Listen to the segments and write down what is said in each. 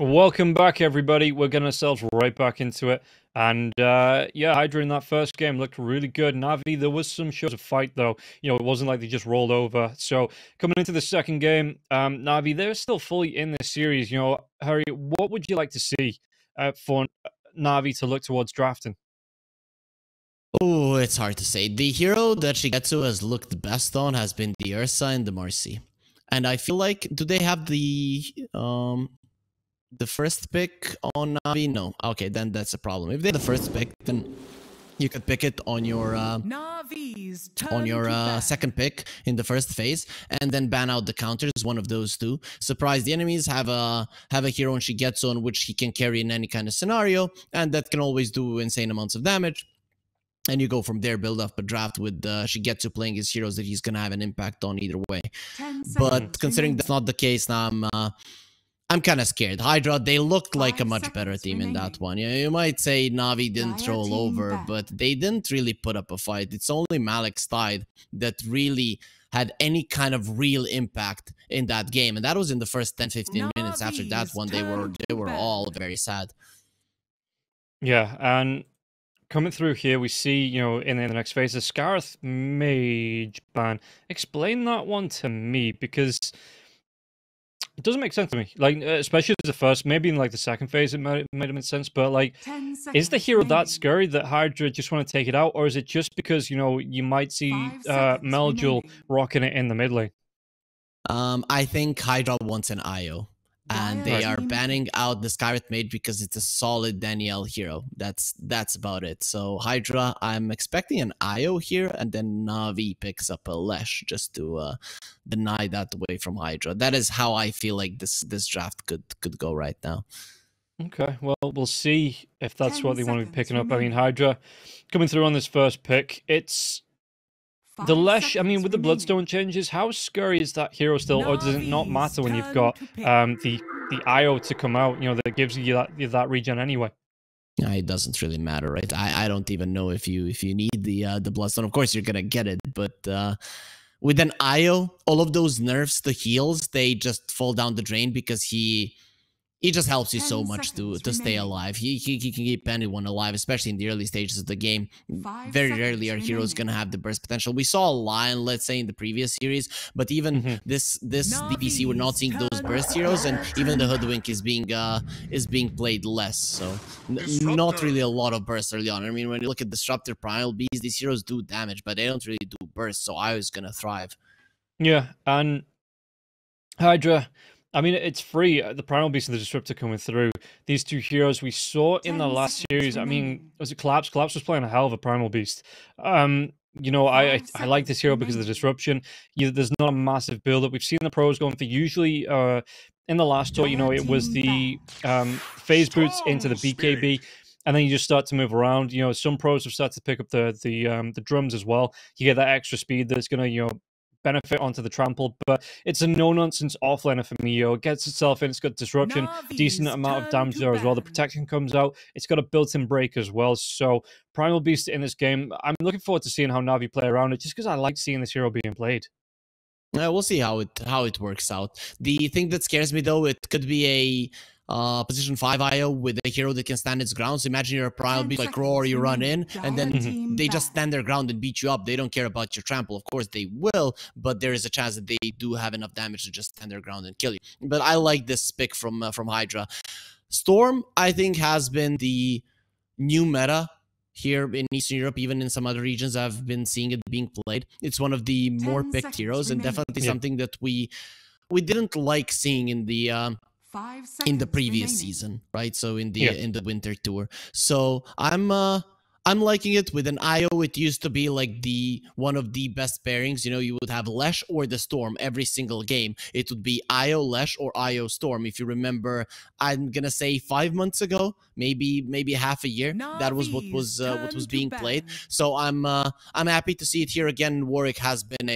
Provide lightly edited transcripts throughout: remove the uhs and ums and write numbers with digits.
Welcome back, everybody. We're getting ourselves right back into it. And yeah, HYDRA in that first game looked really good. NAVI, there was some shows of fight, though. You know, it wasn't like they just rolled over. So coming into the second game, NAVI, they're still fully in this series. You know, Harry, what would you like to see for NAVI to look towards drafting? Oh, it's hard to say. The hero that Shigetsu has looked the best on has been the Ursa and the Marcy. And I feel like, do they have the first pick on Navi? No. Okay, then that's a problem. If they have the first pick, then you could pick it on your second pick in the first phase, and then ban out the counters. One of those two. Surprise the enemies. Have a hero on Shigetsu on which he can carry in any kind of scenario, and that can always do insane amounts of damage. And you go from there, build up a draft with Shigetsu playing his heroes that he's gonna have an impact on either way. But considering that's not the case now, I'm kind of scared. HYDRA, they looked like a much better team in that one. Yeah, you might say Navi didn't roll over, but they didn't really put up a fight. It's only Malik's Tide that really had any kind of real impact in that game, and that was in the first 10-15 minutes. After that one, they were all very sad. Yeah, and coming through here, we see, you know, in the next phase, the Scarith Mage ban. Explain that one to me, because it doesn't make sense to me. Like, especially the first, maybe in like the second phase, it might have made sense. But like, is the hero that scary that HYDRA just want to take it out, or is it just because, you know, you might see Meljul rocking it in the mid lane? I think HYDRA wants an IO. And they are banning out the Scarith Mage because it's a solid Danielle hero. That's about it. So HYDRA, I'm expecting an IO here, and then Navi picks up a Lesh just to deny that away from HYDRA. That is how I feel like this draft could go right now. Okay, well, we'll see if that's what they want to be picking up. I mean, HYDRA coming through on this first pick, it's the Lesh, I mean, with the Bloodstone changes, how scary is that hero still, or does it not matter when you've got the IO to come out, you know, that gives you that regen anyway? It doesn't really matter, right? I don't even know if you need the Bloodstone. Of course, you're gonna get it, but with an IO, all of those nerfs, the heals, they just fall down the drain because he just helps you so much to stay alive. He can keep anyone alive, especially in the early stages of the game. Very rarely are heroes going to have the burst potential. We saw Lion, let's say, in the previous series, but even this DPC, we're not seeing those burst heroes, and even the Hoodwink is being played less. So not really a lot of burst early on. I mean, when you look at Disruptor, Primal Beast, these heroes do damage, but they don't really do burst, so I was going to thrive. Yeah, and HYDRA, I mean, it's free. The Primal Beast and the Disruptor coming through. These two heroes we saw in the last series. I mean, was it Collapse? Collapse was playing a hell of a Primal Beast. You know, I like this hero because of the disruption. There's not a massive build-up. We've seen the pros going for usually in the last tour, you know, it was the phase boots into the BKB. And then you just start to move around. You know, some pros have started to pick up the drums as well. You get that extra speed that's going to, you know, benefit onto the trample, but it's a no-nonsense offlaner for me. It gets itself in, it's got disruption, decent amount of damage there as well. The protection comes out, it's got a built-in break as well. So Primal Beast in this game, I'm looking forward to seeing how Navi play around it, just because I like seeing this hero being played. We'll see how it works out. The thing that scares me, though, it could be a position 5 IO with a hero that can stand its ground. So imagine you're a Primal Beast like Roar, you run in, and then they just stand their ground and beat you up. They don't care about your trample. Of course they will, but there is a chance that they do have enough damage to just stand their ground and kill you. But I like this pick from HYDRA. Storm, I think, has been the new meta here in Eastern Europe. Even in some other regions, I've been seeing it being played. It's one of the more picked heroes, and definitely something that we didn't like seeing in the previous season, right? So in the winter tour. So I'm liking it. With an IO, it used to be like one of the best pairings. You know, you would have Lesh or the Storm every single game. It would be IO Lesh or IO Storm. If you remember, I'm gonna say 5 months ago, maybe half a year, that was what was being played. So I'm happy to see it here again. Warwick has been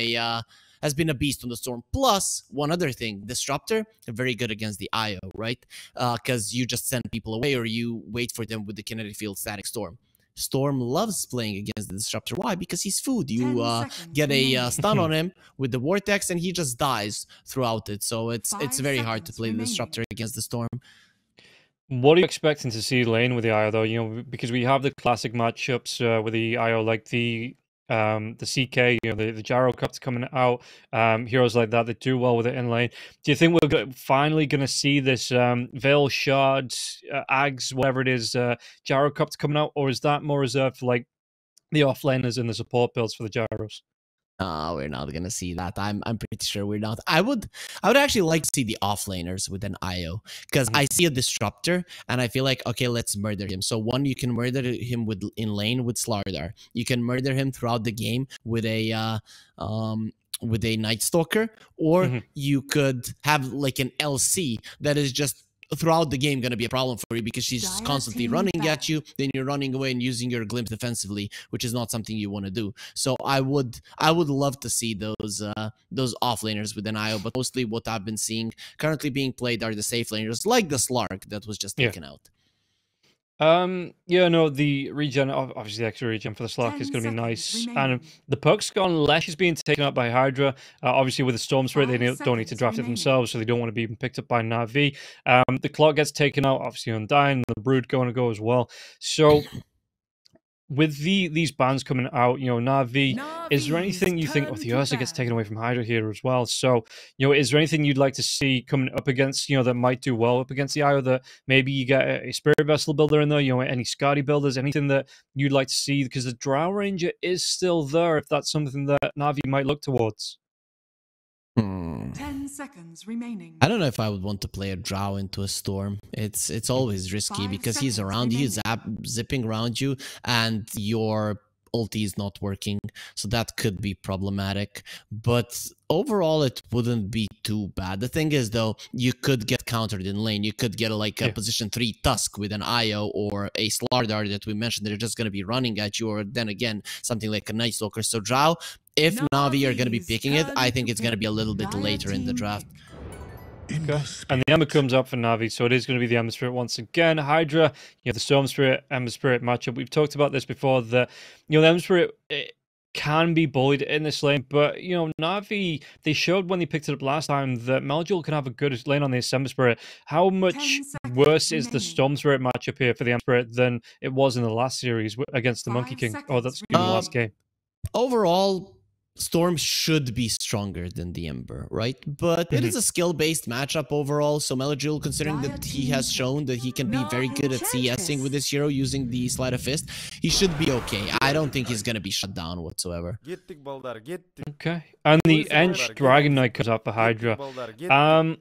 a beast on the Storm. Plus, one other thing, Disruptor, very good against the IO, right? Because you just send people away, or you wait for them with the Kinetic Field Static Storm. Storm loves playing against the Disruptor. Why? Because he's food. You get a stun on him with the Vortex, and he just dies throughout it. So it's very hard to play the Disruptor against the Storm. What are you expecting to see lane with the IO though? You know, because we have the classic matchups with the IO, like the CK, you know, the gyro cups coming out, heroes like that do well with it in lane. Do you think we're finally going to see this Veil Shards, Ags, whatever it is, gyro cups coming out, or is that more reserved for like the offlaners and the support builds for the gyros? We're not gonna see that. I'm pretty sure we're not. I would actually like to see the offlaners with an IO because I see a disruptor and I feel like okay, let's murder him. So one, you can murder him in lane with Slardar. You can murder him throughout the game with a Night Stalker, or you could have like an LC that is just throughout the game going to be a problem for you because she's just constantly running at you, then you're running away and using your glimpse defensively, which is not something you want to do. So I would love to see those offlaners with an IO, but mostly what I've been seeing currently being played are the safe laners like the Slark that was just taken out. Yeah, no, the regen, obviously the extra regen for the Slark is going to be nice. And the Puck's gone less is being taken up by HYDRA. Obviously with the Storm Spirit, they don't need to draft it themselves, so they don't want to be even picked up by NAVI. The Clock gets taken out, obviously Undying, the Brood going to go as well. So with these bans coming out, you know, NAVI, is there anything you think, the Ursa gets taken away from HYDRA here as well? So, you know, is there anything you'd like to see coming up against, you know, that might do well up against the IO, that maybe you get a Spirit Vessel builder in there, you know, any Skadi builders, anything that you'd like to see? Because the Drow Ranger is still there, if that's something that NAVI might look towards. 10 seconds remaining. I don't know if I would want to play a Drow into a Storm. It's always risky because he's around you, zipping around you, and your ulti is not working, so that could be problematic. But overall, it wouldn't be too bad. The thing is, though, you could get countered in lane. You could get a position 3 Tusk with an IO or a Slardar that we mentioned. They're just going to be running at you, or then again, something like a Night Stalker. So Drow, if Navi are going to be picking it, I think it's going to be a little bit later in the draft. Okay. And the Ember comes up for Navi, so it is going to be the Ember Spirit once again. HYDRA, you know, the Storm Spirit, Ember Spirit matchup. We've talked about this before, that, you know, the Ember Spirit can be bullied in this lane, but, you know, Navi, they showed when they picked it up last time that Maljul can have a good lane on this Ember Spirit. How much worse is the Storm Spirit matchup here for the Ember Spirit than it was in the last series against the Monkey King? Oh, that's the last game. Overall, Storm should be stronger than the Ember, right? But it is a skill-based matchup overall, so Maljul, considering that he has shown that he can be very good at CSing with this hero using the Sleight of Fist, he should be okay. I don't think he's going to be shut down whatsoever. Okay. And the Ench Dragon Knight comes up for HYDRA.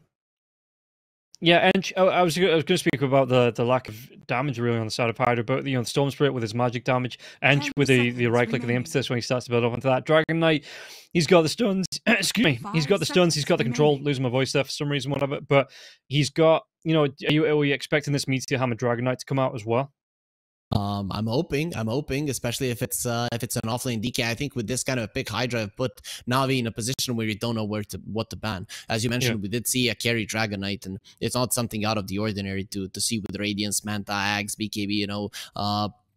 Yeah, Ench, I was going to speak about the lack of damage really on the side of HYDRA, but, you know, the Storm Spirit with his magic damage, Ench with the right click of the impetus when he starts to build up onto that. Dragon Knight, he's got the stuns, excuse me, he's got the stuns, he's got the control, losing my voice there for some reason, whatever, but he's got, you know, are you expecting this Meteor Hammer Dragon Knight to come out as well? I'm hoping, especially if it's an offlane DK. I think with this kind of a pick, HYDRA have put Navi in a position where you don't know what to ban. As you mentioned, we did see a carry Dragon Knight, and it's not something out of the ordinary to see with Radiance, Manta, Ags, BKB, you know,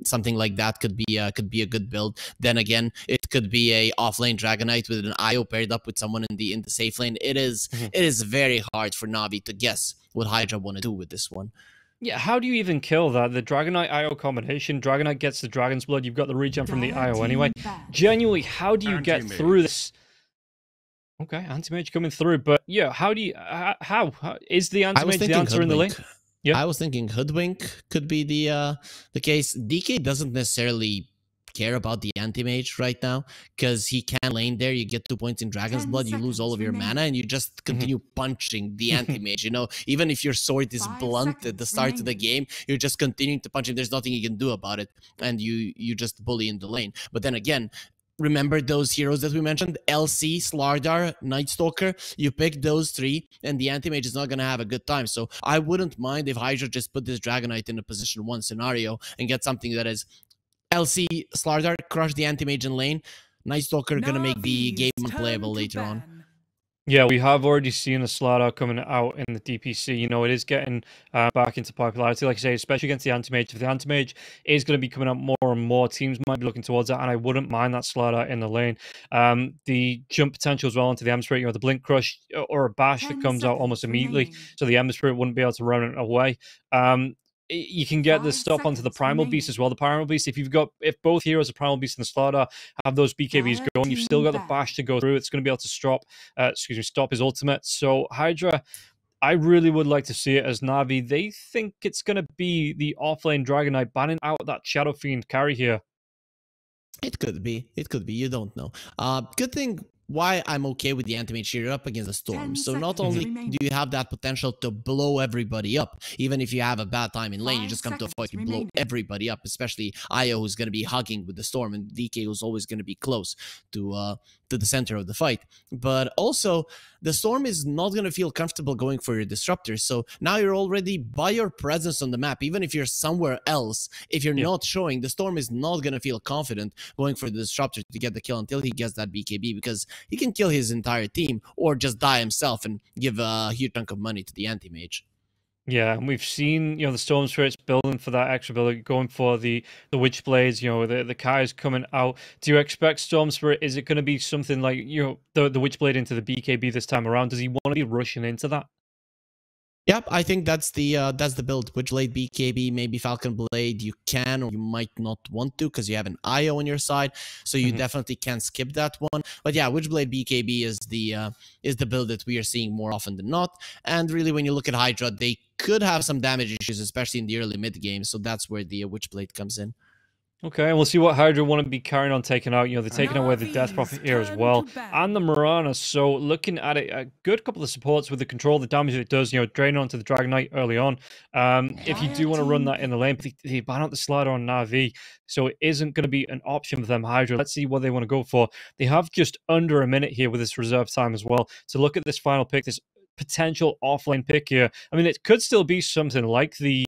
something like that could be a good build. Then again, it could be a offlane Dragon Knight with an IO paired up with someone in the safe lane. It is very hard for Navi to guess what HYDRA want to do with this one. Yeah, how do you even kill that? The Dragon Knight IO combination. Dragon Knight gets the Dragon's Blood. You've got the regen from the IO anyway. Genuinely, how do you get through this? Okay, Anti-Mage coming through, but yeah, how do you? How is the Anti-Mage the answer in the lane? Yeah, I was thinking Hoodwink could be the case. DK doesn't necessarily care about the Anti-Mage right now because he can lane there. You get 2 points in Dragon's Blood, you lose all of your mana, and you just continue punching the Anti-Mage. You know, even if your sword is blunt at the start of the game, you're just continuing to punch him. There's nothing you can do about it, and you just bully in the lane. But then again, remember those heroes that we mentioned? LC, Slardar, Night Stalker. You pick those 3, and the Anti-Mage is not going to have a good time. So I wouldn't mind if HYDRA just put this Dragon Knight in a position 1 scenario and get something that is LC, Slardar, crush the Anti-Mage in lane. Night Stalker gonna make the game unplayable later on. Yeah, we have already seen a Slardar coming out in the DPC. You know, it is getting back into popularity, like I say, especially against the Anti-Mage. If the Anti-Mage is going to be coming out more and more, teams might be looking towards that, and I wouldn't mind that Slardar in the lane. The jump potential as well into the Ember Spirit, you know, the Blink Crush or a Bash that comes out almost immediately, so the Ember Spirit wouldn't be able to run it away. you can get the stop onto the Primal Beast as well. The Primal Beast, if both heroes, the Primal Beast and the Slaughter, have those BKBs going, you've still got the bash to go through. It's going to be able to stop his ultimate. So HYDRA, I really would like to see it as Navi. They think it's going to be the offlane Dragon Knight banning out that Shadow Fiend carry here. It could be. It could be. You don't know. Good thing why I'm okay with the Anti-Mage here up against the Storm. So not only do you have that potential to blow everybody up, even if you have a bad time in lane, you just come to a fight, you blow everybody up, especially Io, who's going to be hugging with the Storm, and DK, who's always going to be close to the center of the fight. But also, the Storm is not going to feel comfortable going for your Disruptor. So now you're already, by your presence on the map, even if you're somewhere else, if you're not showing, the Storm is not going to feel confident going for the Disruptor to get the kill until he gets that BKB, because he can kill his entire team or just die himself and give a huge chunk of money to the Anti-Mage. Yeah, and we've seen, the Storm Spirits building for that extra ability, going for the Witchblades, the Kai's coming out. Do you expect Storm Spirit, is it going to be something like, the Witchblade into the BKB this time around? Does he want to be rushing into that? Yep, I think that's the build. Witchblade, BKB, maybe Falcon Blade. You can or you might not want to because you have an IO on your side, so you definitely can skip that one. But yeah, Witchblade, BKB is the build that we are seeing more often than not. And really, when you look at HYDRA, they could have some damage issues, especially in the early mid game. So that's where the Witchblade comes in. Okay, and we'll see what HYDRA want to be carrying on taking out. They're taking away the Death Prophet here as well, and the Mirana. So looking at it, a good couple of supports with the control, the damage it does, draining onto the Dragon Knight early on. If you do want to run that in the lane, but they ban out the Slider on NAVI, so it isn't going to be an option for them, HYDRA. Let's see what they want to go for. They have just under a minute here with this reserve time as well to look at this final pick, this potential offlane pick here. I mean, it could still be something like the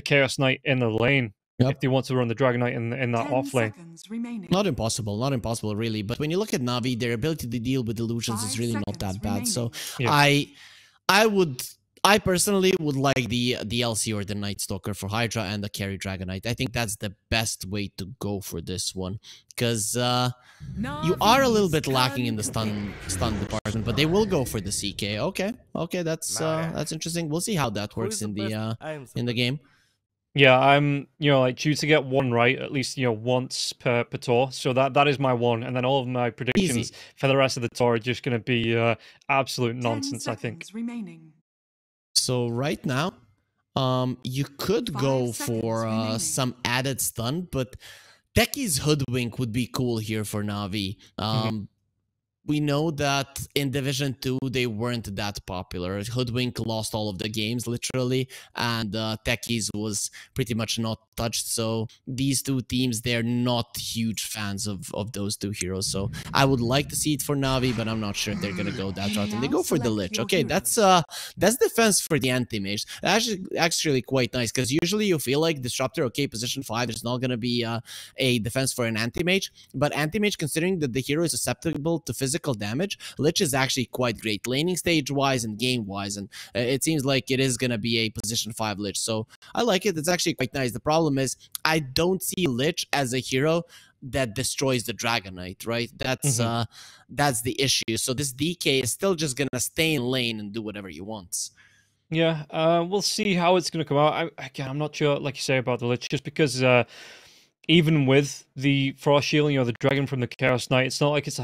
Chaos Knight in the lane. If they want to run the Dragon Knight in that off lane. Not impossible really, but when you look at Navi, their ability to deal with illusions is really not that bad. So I personally would like the LC or the Night Stalker for HYDRA and the carry Dragon Knight. I think that's the best way to go for this one, because you are a little bit lacking in the stun department, but they will go for the CK. Okay, that's interesting. We'll see how that works in the game. Yeah, I'm, due to get one right, at least, once per tour. So that is my one. And then all of my predictions for the rest of the tour are just going to be absolute nonsense, I think. So right now, you could go for some added stun, but Techie's Hoodwink would be cool here for Navi. We know that in Division 2, they weren't that popular. Hoodwink lost all of the games, literally, and Techies was pretty much not touched. So these two teams, they're not huge fans of those two heroes. So I would like to see it for Navi, but I'm not sure if they're going to go that route. And they go for the Lich. Okay, that's defense for the Anti-Mage. Actually quite nice, because usually you feel like Disruptor, okay, position 5, is not going to be a defense for an Anti-Mage. But Anti-Mage, considering that the hero is susceptible to physical damage, Lich is actually quite great, laning stage-wise and game-wise, and it seems like it is going to be a position 5 Lich, so I like it. It's actually quite nice. The problem is, I don't see Lich as a hero that destroys the Dragon Knight, right? That's the issue. So this DK is still just going to stay in lane and do whatever he wants. Yeah, we'll see how it's going to come out. I'm not sure, like you say, about the Lich, just because even with the Frost Shield, the Dragon from the Chaos Knight, it's not like it's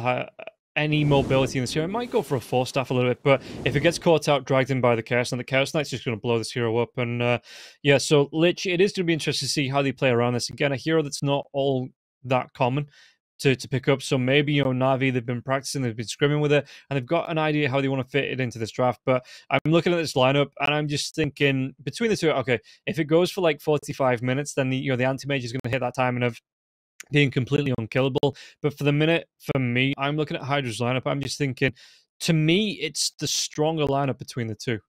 any mobility in this hero. It might go for a Force Staff a little bit, but if it gets caught out, dragged in by the Chaos Knight, the Chaos Knight's just going to blow this hero up. And yeah, so Lich, it is going to be interesting to see how they play around this. Again, a hero that's not all that common to pick up. So maybe, Navi, they've been practicing, they've been scrimming with it, and they've got an idea how they want to fit it into this draft. But I'm looking at this lineup, and I'm just thinking, between the two, okay, if it goes for like 45 minutes, then the Anti-Mage is going to hit that timing of being completely unkillable. But for the minute, for me, I'm looking at HYDRA's lineup. I'm just thinking, to me, it's the stronger lineup between the two.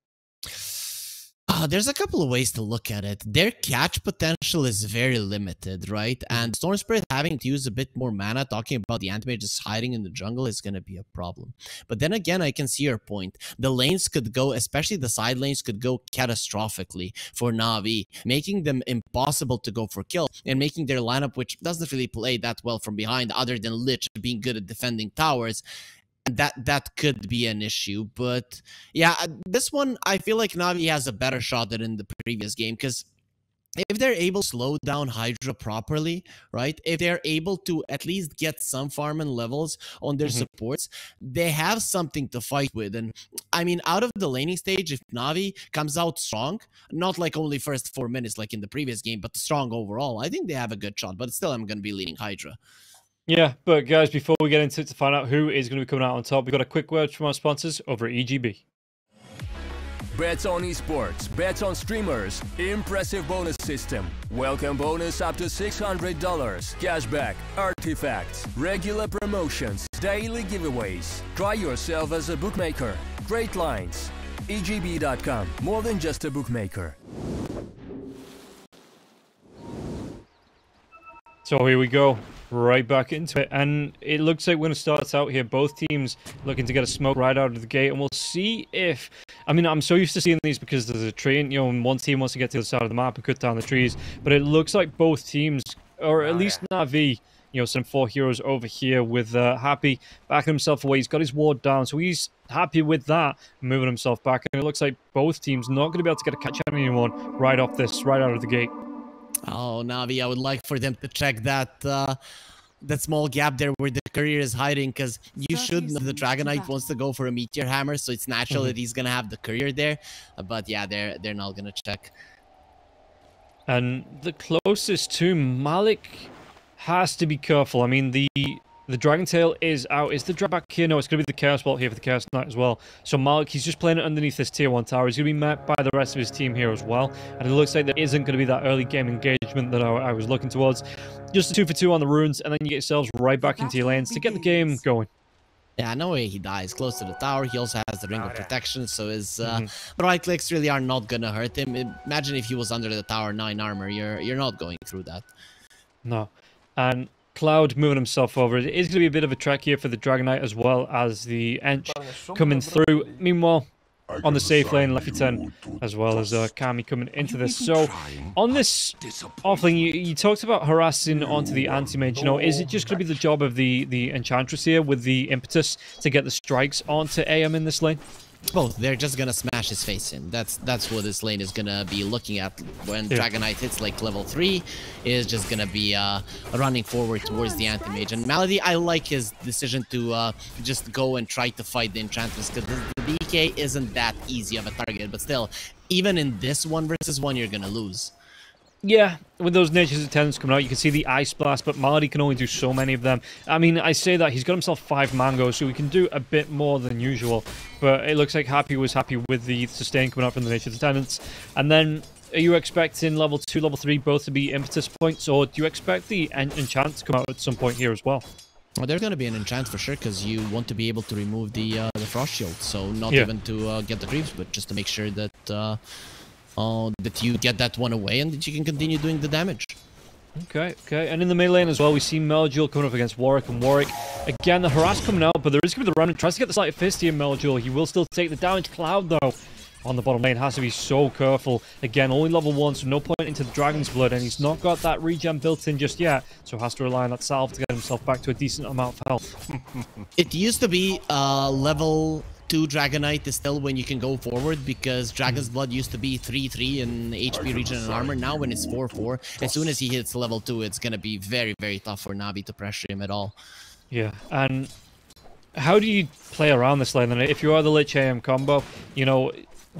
There's a couple of ways to look at it. Their catch potential is very limited, right? And Storm Spirit having to use a bit more mana, talking about the Anti-Mage just hiding in the jungle, is going to be a problem. But then again, I can see your point. The lanes could go, especially the side lanes, could go catastrophically for Navi, making them impossible to go for kill, and making their lineup, which doesn't really play that well from behind, other than Lich being good at defending towers, that could be an issue. But yeah, this one, I feel like Navi has a better shot than in the previous game, because if they're able to slow down HYDRA properly, right? If they're able to at least get some farming levels on their supports, they have something to fight with. And I mean, out of the laning stage, if NAVI comes out strong, not like only first 4 minutes like in the previous game, but strong overall, I think they have a good shot. But still, I'm going to be leading HYDRA. Yeah, but guys, before we get into it to find out who is going to be coming out on top, we've got a quick word from our sponsors over at EGB. Bets on esports, bets on streamers, impressive bonus system, welcome bonus up to $600, cashback, artifacts, regular promotions, daily giveaways. Try yourself as a bookmaker. Great lines. EGB.com, more than just a bookmaker. So here we go, right back into it, and it looks like we're going to start out here. Both teams looking to get a smoke right out of the gate, and we'll see if... I mean, I'm so used to seeing these because there's a tree, and, you know, and one team wants to get to the side of the map and cut down the trees, but it looks like both teams, or at least NAVI, you know, some 4 heroes over here with Happy backing himself away. He's got his ward down, so he's happy with that, moving himself back, and it looks like both teams not going to be able to get a catch on anyone right off this, right out of the gate. Oh, Navi, I would like for them to check that that small gap there where the courier is hiding, because you should know the Dragon Knight wants to go for a meteor hammer, so it's natural that he's gonna have the courier there. But yeah, they're not gonna check. And the closest to Malik has to be careful. I mean, the Dragon Tail is out. Is the drag back here? No, it's going to be the Chaos Bolt here for the Chaos Knight as well. So Malik, he's just playing it underneath this tier 1 tower. He's going to be met by the rest of his team here as well. And it looks like there isn't going to be that early game engagement that I was looking towards. Just a 2 for 2 on the runes, and then you get yourselves right back into your lanes to get the game going. Yeah, no way he dies close to the tower. He also has the ring of protection, so his right clicks really are not going to hurt him. Imagine if he was under the tower 9 armor. You're not going through that. No. And Cloud moving himself over. It is going to be a bit of a trek here for the Dragon Knight as well as the Ench coming through. Meanwhile, on the safe lane, Lefty 10, as well as Kami coming into this. So, on this offlane, you talked about harassing onto the anti-mage. You know, is it just going to be the job of the Enchantress here with the impetus to get the strikes onto AM in this lane? Both. They're just gonna smash his face in. That's what this lane is gonna be looking at when Dragon Knight hits like level 3. Is just gonna be running forward towards the anti-mage. And Malady, I like his decision to just go and try to fight the Enchantress, because the BK isn't that easy of a target. But still, even in this 1 versus 1, you're gonna lose. Yeah, with those Nature's Attendants coming out, you can see the Ice Blast, but Malady can only do so many of them. I mean, I say that, he's got himself 5 mangoes, so he can do a bit more than usual. But it looks like Happy was happy with the sustain coming out from the Nature's Attendants. And then, are you expecting level 2, level 3 both to be impetus points, or do you expect the enchant to come out at some point here as well? Well, there's going to be an enchant for sure, because you want to be able to remove the Frost Shield. So not even to get the creeps, but just to make sure that... that you get that one away and that you can continue doing the damage. Okay. And in the melee lane as well, we see Meljul coming up against Warwick, and Warwick, again, the harass coming out, but there is going to be the Remnant. Tries to get the Sleight of Fist here, Meljul. He will still take the damage. Cloud, though, on the bottom lane, has to be so careful. Again, only level 1, so no point into the Dragon's Blood, and he's not got that regen built in just yet, so has to rely on that salve to get himself back to a decent amount of health. It used to be level 2 Dragon Knight is still when you can go forward, because Dragon's Blood used to be 3-3 in HP, regen, and armor. Now when it's 4-4, as soon as he hits level 2, it's going to be very, very tough for Navi to pressure him at all. Yeah, and how do you play around this lane? And if you are the Lich AM combo, you know,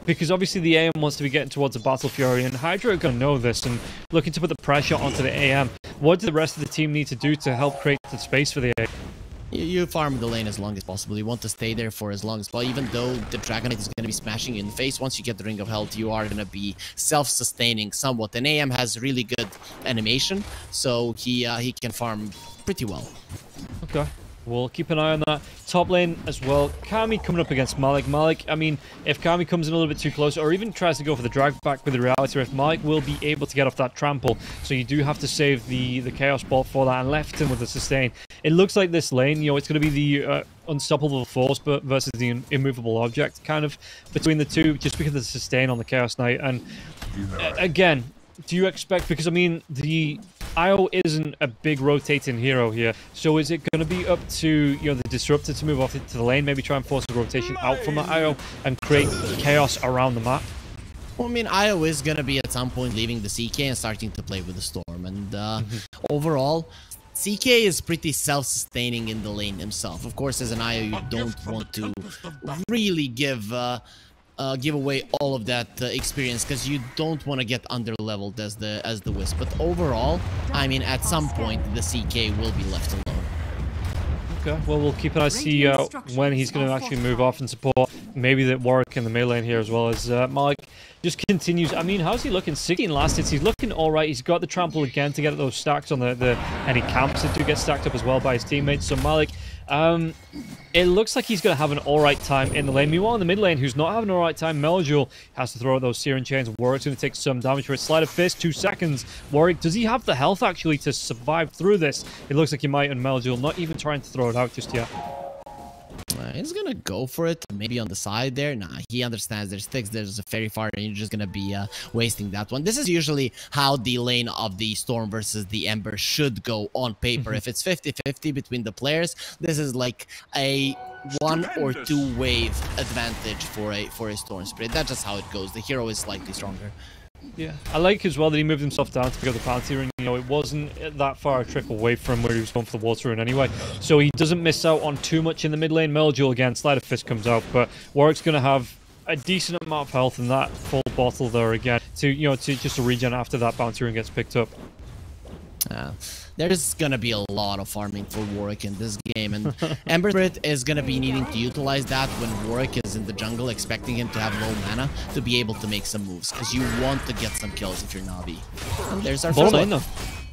because obviously the AM wants to be getting towards the Battle Fury, and HYDRA are going to know this and looking to put the pressure onto the AM. What do the rest of the team need to do to help create the space for the AM? You farm the lane as long as possible. You want to stay there for as long as possible. Even though the Dragon Knight is going to be smashing you in the face, once you get the Ring of Health, you are going to be self-sustaining somewhat. And AM has really good animation, so he can farm pretty well. Okay. We'll keep an eye on that. Top lane as well. Kami coming up against Malik. Malik, I mean, if Kami comes in a little bit too close, or even tries to go for the drag back with the Reality Rift, Malik will be able to get off that trample. So you do have to save the Chaos Bolt for that, and left him with the sustain. It looks like this lane, you know, it's going to be the unstoppable force but versus the immovable object, kind of between the two, just because of the sustain on the Chaos Knight. And again, do you expect, because I mean, the IO isn't a big rotating hero here, so is it going to be up to, you know, the Disruptor to move off into the lane, maybe try and force a rotation out from the IO and create chaos around the map? Well, I mean, IO is gonna be at some point leaving the CK and starting to play with the Storm, and overall, CK is pretty self-sustaining in the lane himself. Of course, as an IO, you don't want to really give away all of that experience, because you don't want to get under-leveled as the Wisp. But overall, I mean, at some point, the CK will be left alone. Okay, well, we'll keep an eye to see when he's going to actually move off and support maybe the Warwick in the melee lane here, as well as Malik just continues. I mean, how's he looking? 16 last hits. He's looking all right. He's got the trample again to get those stacks on any camps that do get stacked up as well by his teammates. So Malik, it looks like he's going to have an all right time in the lane. Meanwhile, in the mid lane, who's not having an all right time, Meljul has to throw out those Searing Chains. Warwick's going to take some damage for it. Sleight of Fist, 2 seconds. Warwick, does he have the health actually to survive through this? It looks like he might, and Meljul not even trying to throw it out just yet. He's gonna go for it, maybe on the side there. Nah, he understands there's sticks, there's a fairy fire, and you're just gonna be wasting that one. This is usually how the lane of the Storm versus the Ember should go on paper. If it's 50-50 between the players, this is like a 1 or 2 wave advantage for a Storm Spirit. That's just how it goes. The hero is slightly stronger. Yeah, I like as well that he moved himself down to pick up the bounty ring. You know, it wasn't that far a trip away from where he was going for the water rune anyway, so he doesn't miss out on too much in the mid lane. Meljul again, Sleight of Fist comes out, but Warwick's going to have a decent amount of health in that full bottle there again to just to regen after that bounty ring gets picked up. There's gonna be a lot of farming for Warwick in this game, and Ember Spirit is gonna be needing to utilize that when Warwick is in the jungle, expecting him to have low mana to be able to make some moves, because you want to get some kills if you're Navi. And there's our first one.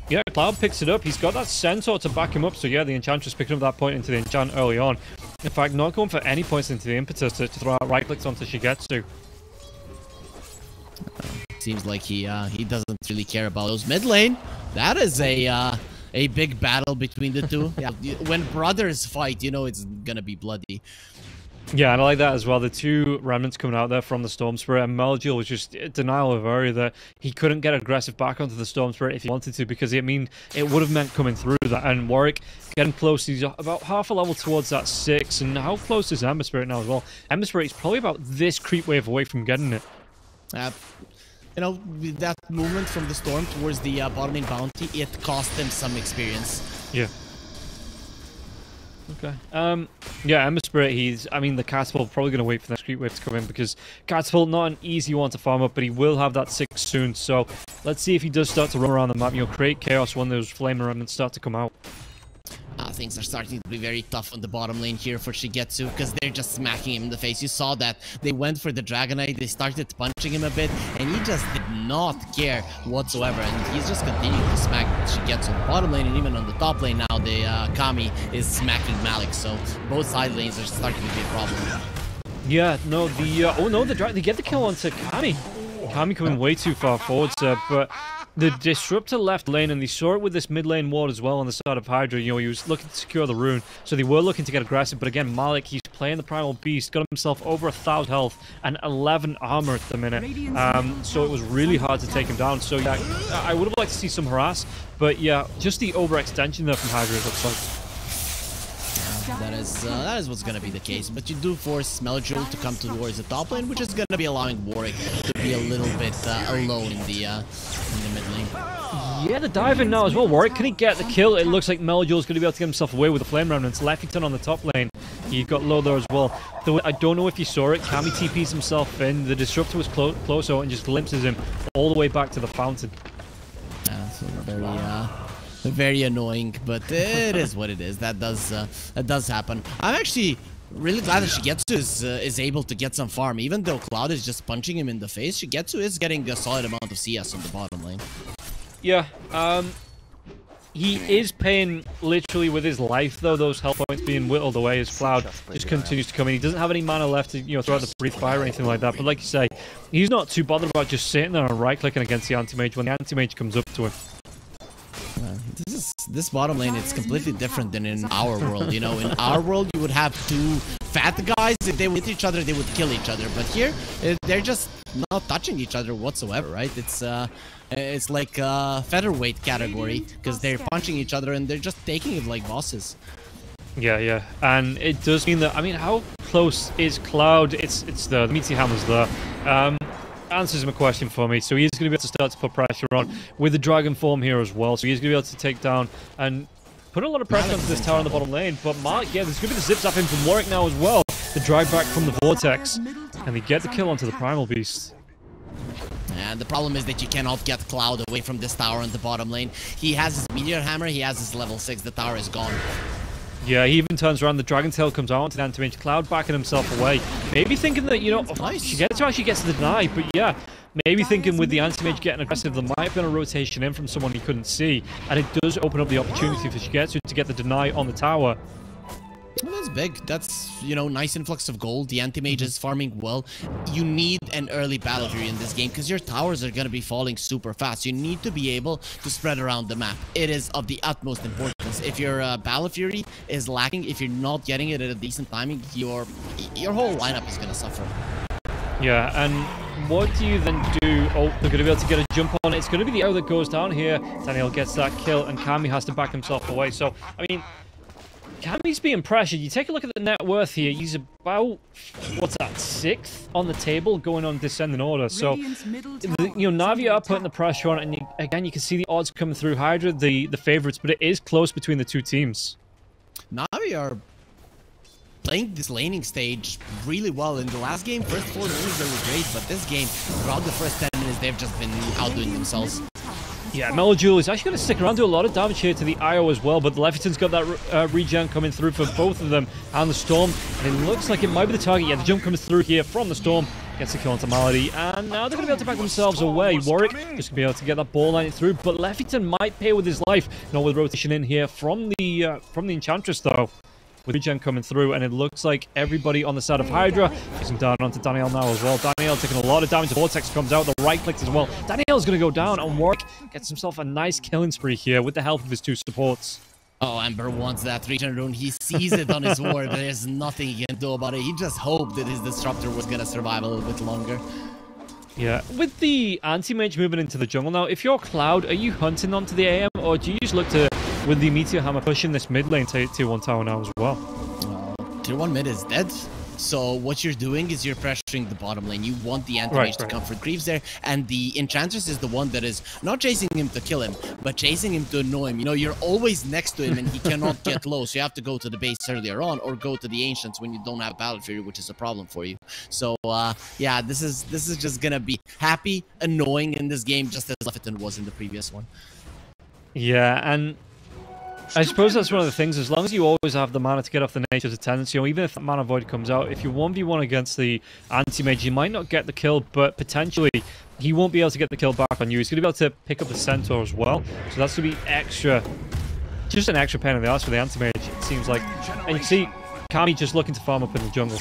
Yeah, Cloud picks it up. He's got that Centaur to back him up, so yeah, the Enchantress picking up that point into the enchant early on. In fact, not going for any points into the impetus to throw out right clicks onto Shigetsu. Seems like he doesn't really care about those mid lane. That is a big battle between the two. Yeah, when brothers fight, you know it's gonna be bloody. Yeah, and I like that as well. The 2 remnants coming out there from the Storm Spirit, and Meljul was just denial of area that he couldn't get aggressive back onto the Storm Spirit if he wanted to, because it would have meant coming through that. And Warwick getting close. He's about half a level towards that 6, and how close is Ember Spirit now as well? Ember Spirit is probably about this creep wave away from getting it. You know, with that movement from the Storm towards the bottom lane bounty, it cost him some experience. Yeah. Okay. Yeah, Ember Spirit, the Catapult probably going to wait for the creep wave to come in, because Catapult, not an easy one to farm up, but he will have that 6 soon. So let's see if he does start to run around the map, create chaos when those flame remnants start to come out. Things are starting to be very tough on the bottom lane here for Shigetsu, because they're just smacking him in the face. You saw that they went for the Dragonite, they started punching him a bit, and he just did not care whatsoever, and he's just continuing to smack Shigetsu on the bottom lane, and even on the top lane now, the Kami is smacking Malik, so both side lanes are starting to be a problem. Yeah, no, they get the kill onto Kami. Kami coming way too far forward, but the Disruptor left lane, and they saw it with this mid lane ward as well on the side of HYDRA. He was looking to secure the rune, so they were looking to get aggressive. But again, Malik, he's playing the Primal Beast, got himself over 1,000 health and 11 armor at the minute. So it was really hard to take him down. So yeah, I would have liked to see some harass, but yeah, just the overextension there from HYDRA, it looks like. That is what's gonna be the case, but you do force Meljul to come towards the top lane, which is gonna be allowing Warwick to be a little bit alone in the mid lane. Yeah, the dive in now as well. Warwick, can he get the kill? It looks like Meljul's gonna be able to get himself away with the flame remnants. Leffington on the top lane, he got low there as well. Though I don't know if you saw it, Kami TPs himself in. The Disruptor was close out and just glimpses him all the way back to the fountain. So very annoying, but it is what it is. That does happen. I'm actually really glad that Shigetsu is able to get some farm, even though Cloud is just punching him in the face. Shigetsu is getting a solid amount of CS on the bottom lane. Yeah, he is paying literally with his life, though, those health points being whittled away as Cloud just continues to come in. He doesn't have any mana left to, throw out the breathe fire or anything like that. But like you say, he's not too bothered about just sitting there and right-clicking against the anti-mage when the anti-mage comes up to him. This bottom lane, it's completely different than in our world. In our world, you would have 2 fat guys. If they would hit each other, they would kill each other. But here, they're just not touching each other whatsoever, right? It's like a featherweight category, because they're punching each other and they're just taking it like bosses. Yeah, and it does mean that, how close is Cloud? It's the meaty hammers there. answers my question for me. So he's going to be able to start to put pressure on with the Dragon Form here as well. So he's going to be able to take down and put a lot of pressure onto this tower in the bottom lane. But Mark, yeah, there's going to be the zip zap in from Warwick now as well. The drive back from the Vortex. And they get the kill onto the Primal Beast. And the problem is that you cannot get Cloud away from this tower in the bottom lane. He has his Meteor Hammer, he has his level 6, the tower is gone. Yeah, he even turns around, the Dragon Tail comes out to the anti-mage, Cloud backing himself away. Maybe thinking that, you know, she gets the deny, but yeah, maybe thinking with the anti-mage getting aggressive, there might have been a rotation in from someone he couldn't see, and it does open up the opportunity for Shigetsu to get the deny on the tower. Well, that's big. That's, you know, nice influx of gold. The anti-mage is farming well. You need an early Battle Fury in this game because your towers are going to be falling super fast. You need to be able to spread around the map. It is of the utmost importance. If your Battle Fury is lacking, if you're not getting it at a decent timing, your whole lineup is going to suffer. Yeah, and what do you then do? Oh, they're going to be able to get a jump on it. It's going to be the arrow that goes down here. Daniel gets that kill, and Kami has to back himself away. So, I mean, Kami's being pressured. You take a look at the net worth here. He's about, what's that, 6th on the table going on descending order. So, you know, Navi are putting the pressure on it. And again, you can see the odds coming through. HYDRA, the favorites, but it is close between the two teams. Navi are playing this laning stage really well. In the last game, first 4 minutes, they were great. But this game, throughout the first 10 minutes, they've just been outdoing themselves. Yeah, Melojule is actually going to stick around, do a lot of damage here to the IO as well, but the Lefferton's got that regen coming through for both of them, and the Storm, and it looks like it might be the target. Yeah, the jump comes through here from the Storm, gets the kill onto Malady, and now they're going to be able to back themselves away. Warwick just going to be able to get that ball line through, but Lefferton might pay with his life, not with rotation in here from the Enchantress, though. With regen coming through, and it looks like everybody on the side of HYDRA is down onto Daniel now as well. Daniel taking a lot of damage. The Vortex comes out, the right click as well. Daniel's going to go down, and Warwick gets himself a nice killing spree here with the help of his 2 supports. Oh, Ember wants that regen rune. He sees it on his ward. There's nothing he can do about it. He just hoped that his Disruptor was going to survive a little bit longer. Yeah, with the anti-mage moving into the jungle now, if you're Cloud, are you hunting onto the AM, or do you just look to, with the Meteor Hammer, pushing this mid lane to Tier 1 tower now as well? Tier 1 mid is dead. So what you're doing is you're pressuring the bottom lane. You want the anti-mage to comfort creeps there, and the Enchantress is the one that is not chasing him to kill him, but chasing him to annoy him. You know, you're always next to him and he cannot get low, so you have to go to the base earlier on or go to the Ancients when you don't have Battle Fury, which is a problem for you. So yeah, this is just gonna be happy, annoying in this game, just as Lefferton was in the previous one. Yeah, and I suppose that's one of the things. As long as you always have the mana to get off the Nature's Attendance, you know, even if that Mana Void comes out, if you 1v1 against the anti-mage, you might not get the kill, but potentially he won't be able to get the kill back on you. He's going to be able to pick up the Centaur as well, so that's going to be extra, just an extra pain in the ass for the anti-mage, it seems like. And you see Kami just looking to farm up in the jungle.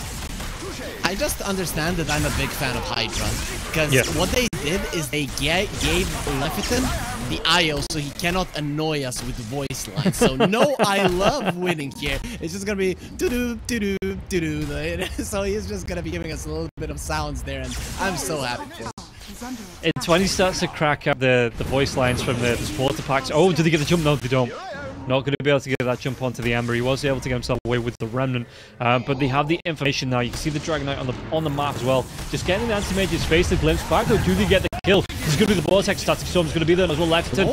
I just understand that I'm a big fan of HYDRA, because what they did is they gave Lefferton the IO so he cannot annoy us with voice lines. So no, I love winning here. It's just gonna be doo-doo, doo-doo, doo-doo. So he's just gonna be giving us a little bit of sounds there, and I'm so happy for him. It's when he starts to crack up the voice lines from the supporter packs. Oh, do they get the jump? No, they don't. Not going to be able to get that jump onto the Ember. He was able to get himself away with the Remnant, but they have the information now. You can see the Dragon Knight on the map as well. Just getting the anti-mage's face, the glimpse back, though. Do they get the kill? This is going to be the Vortex. Static Storm's going to be there as well. Lefferton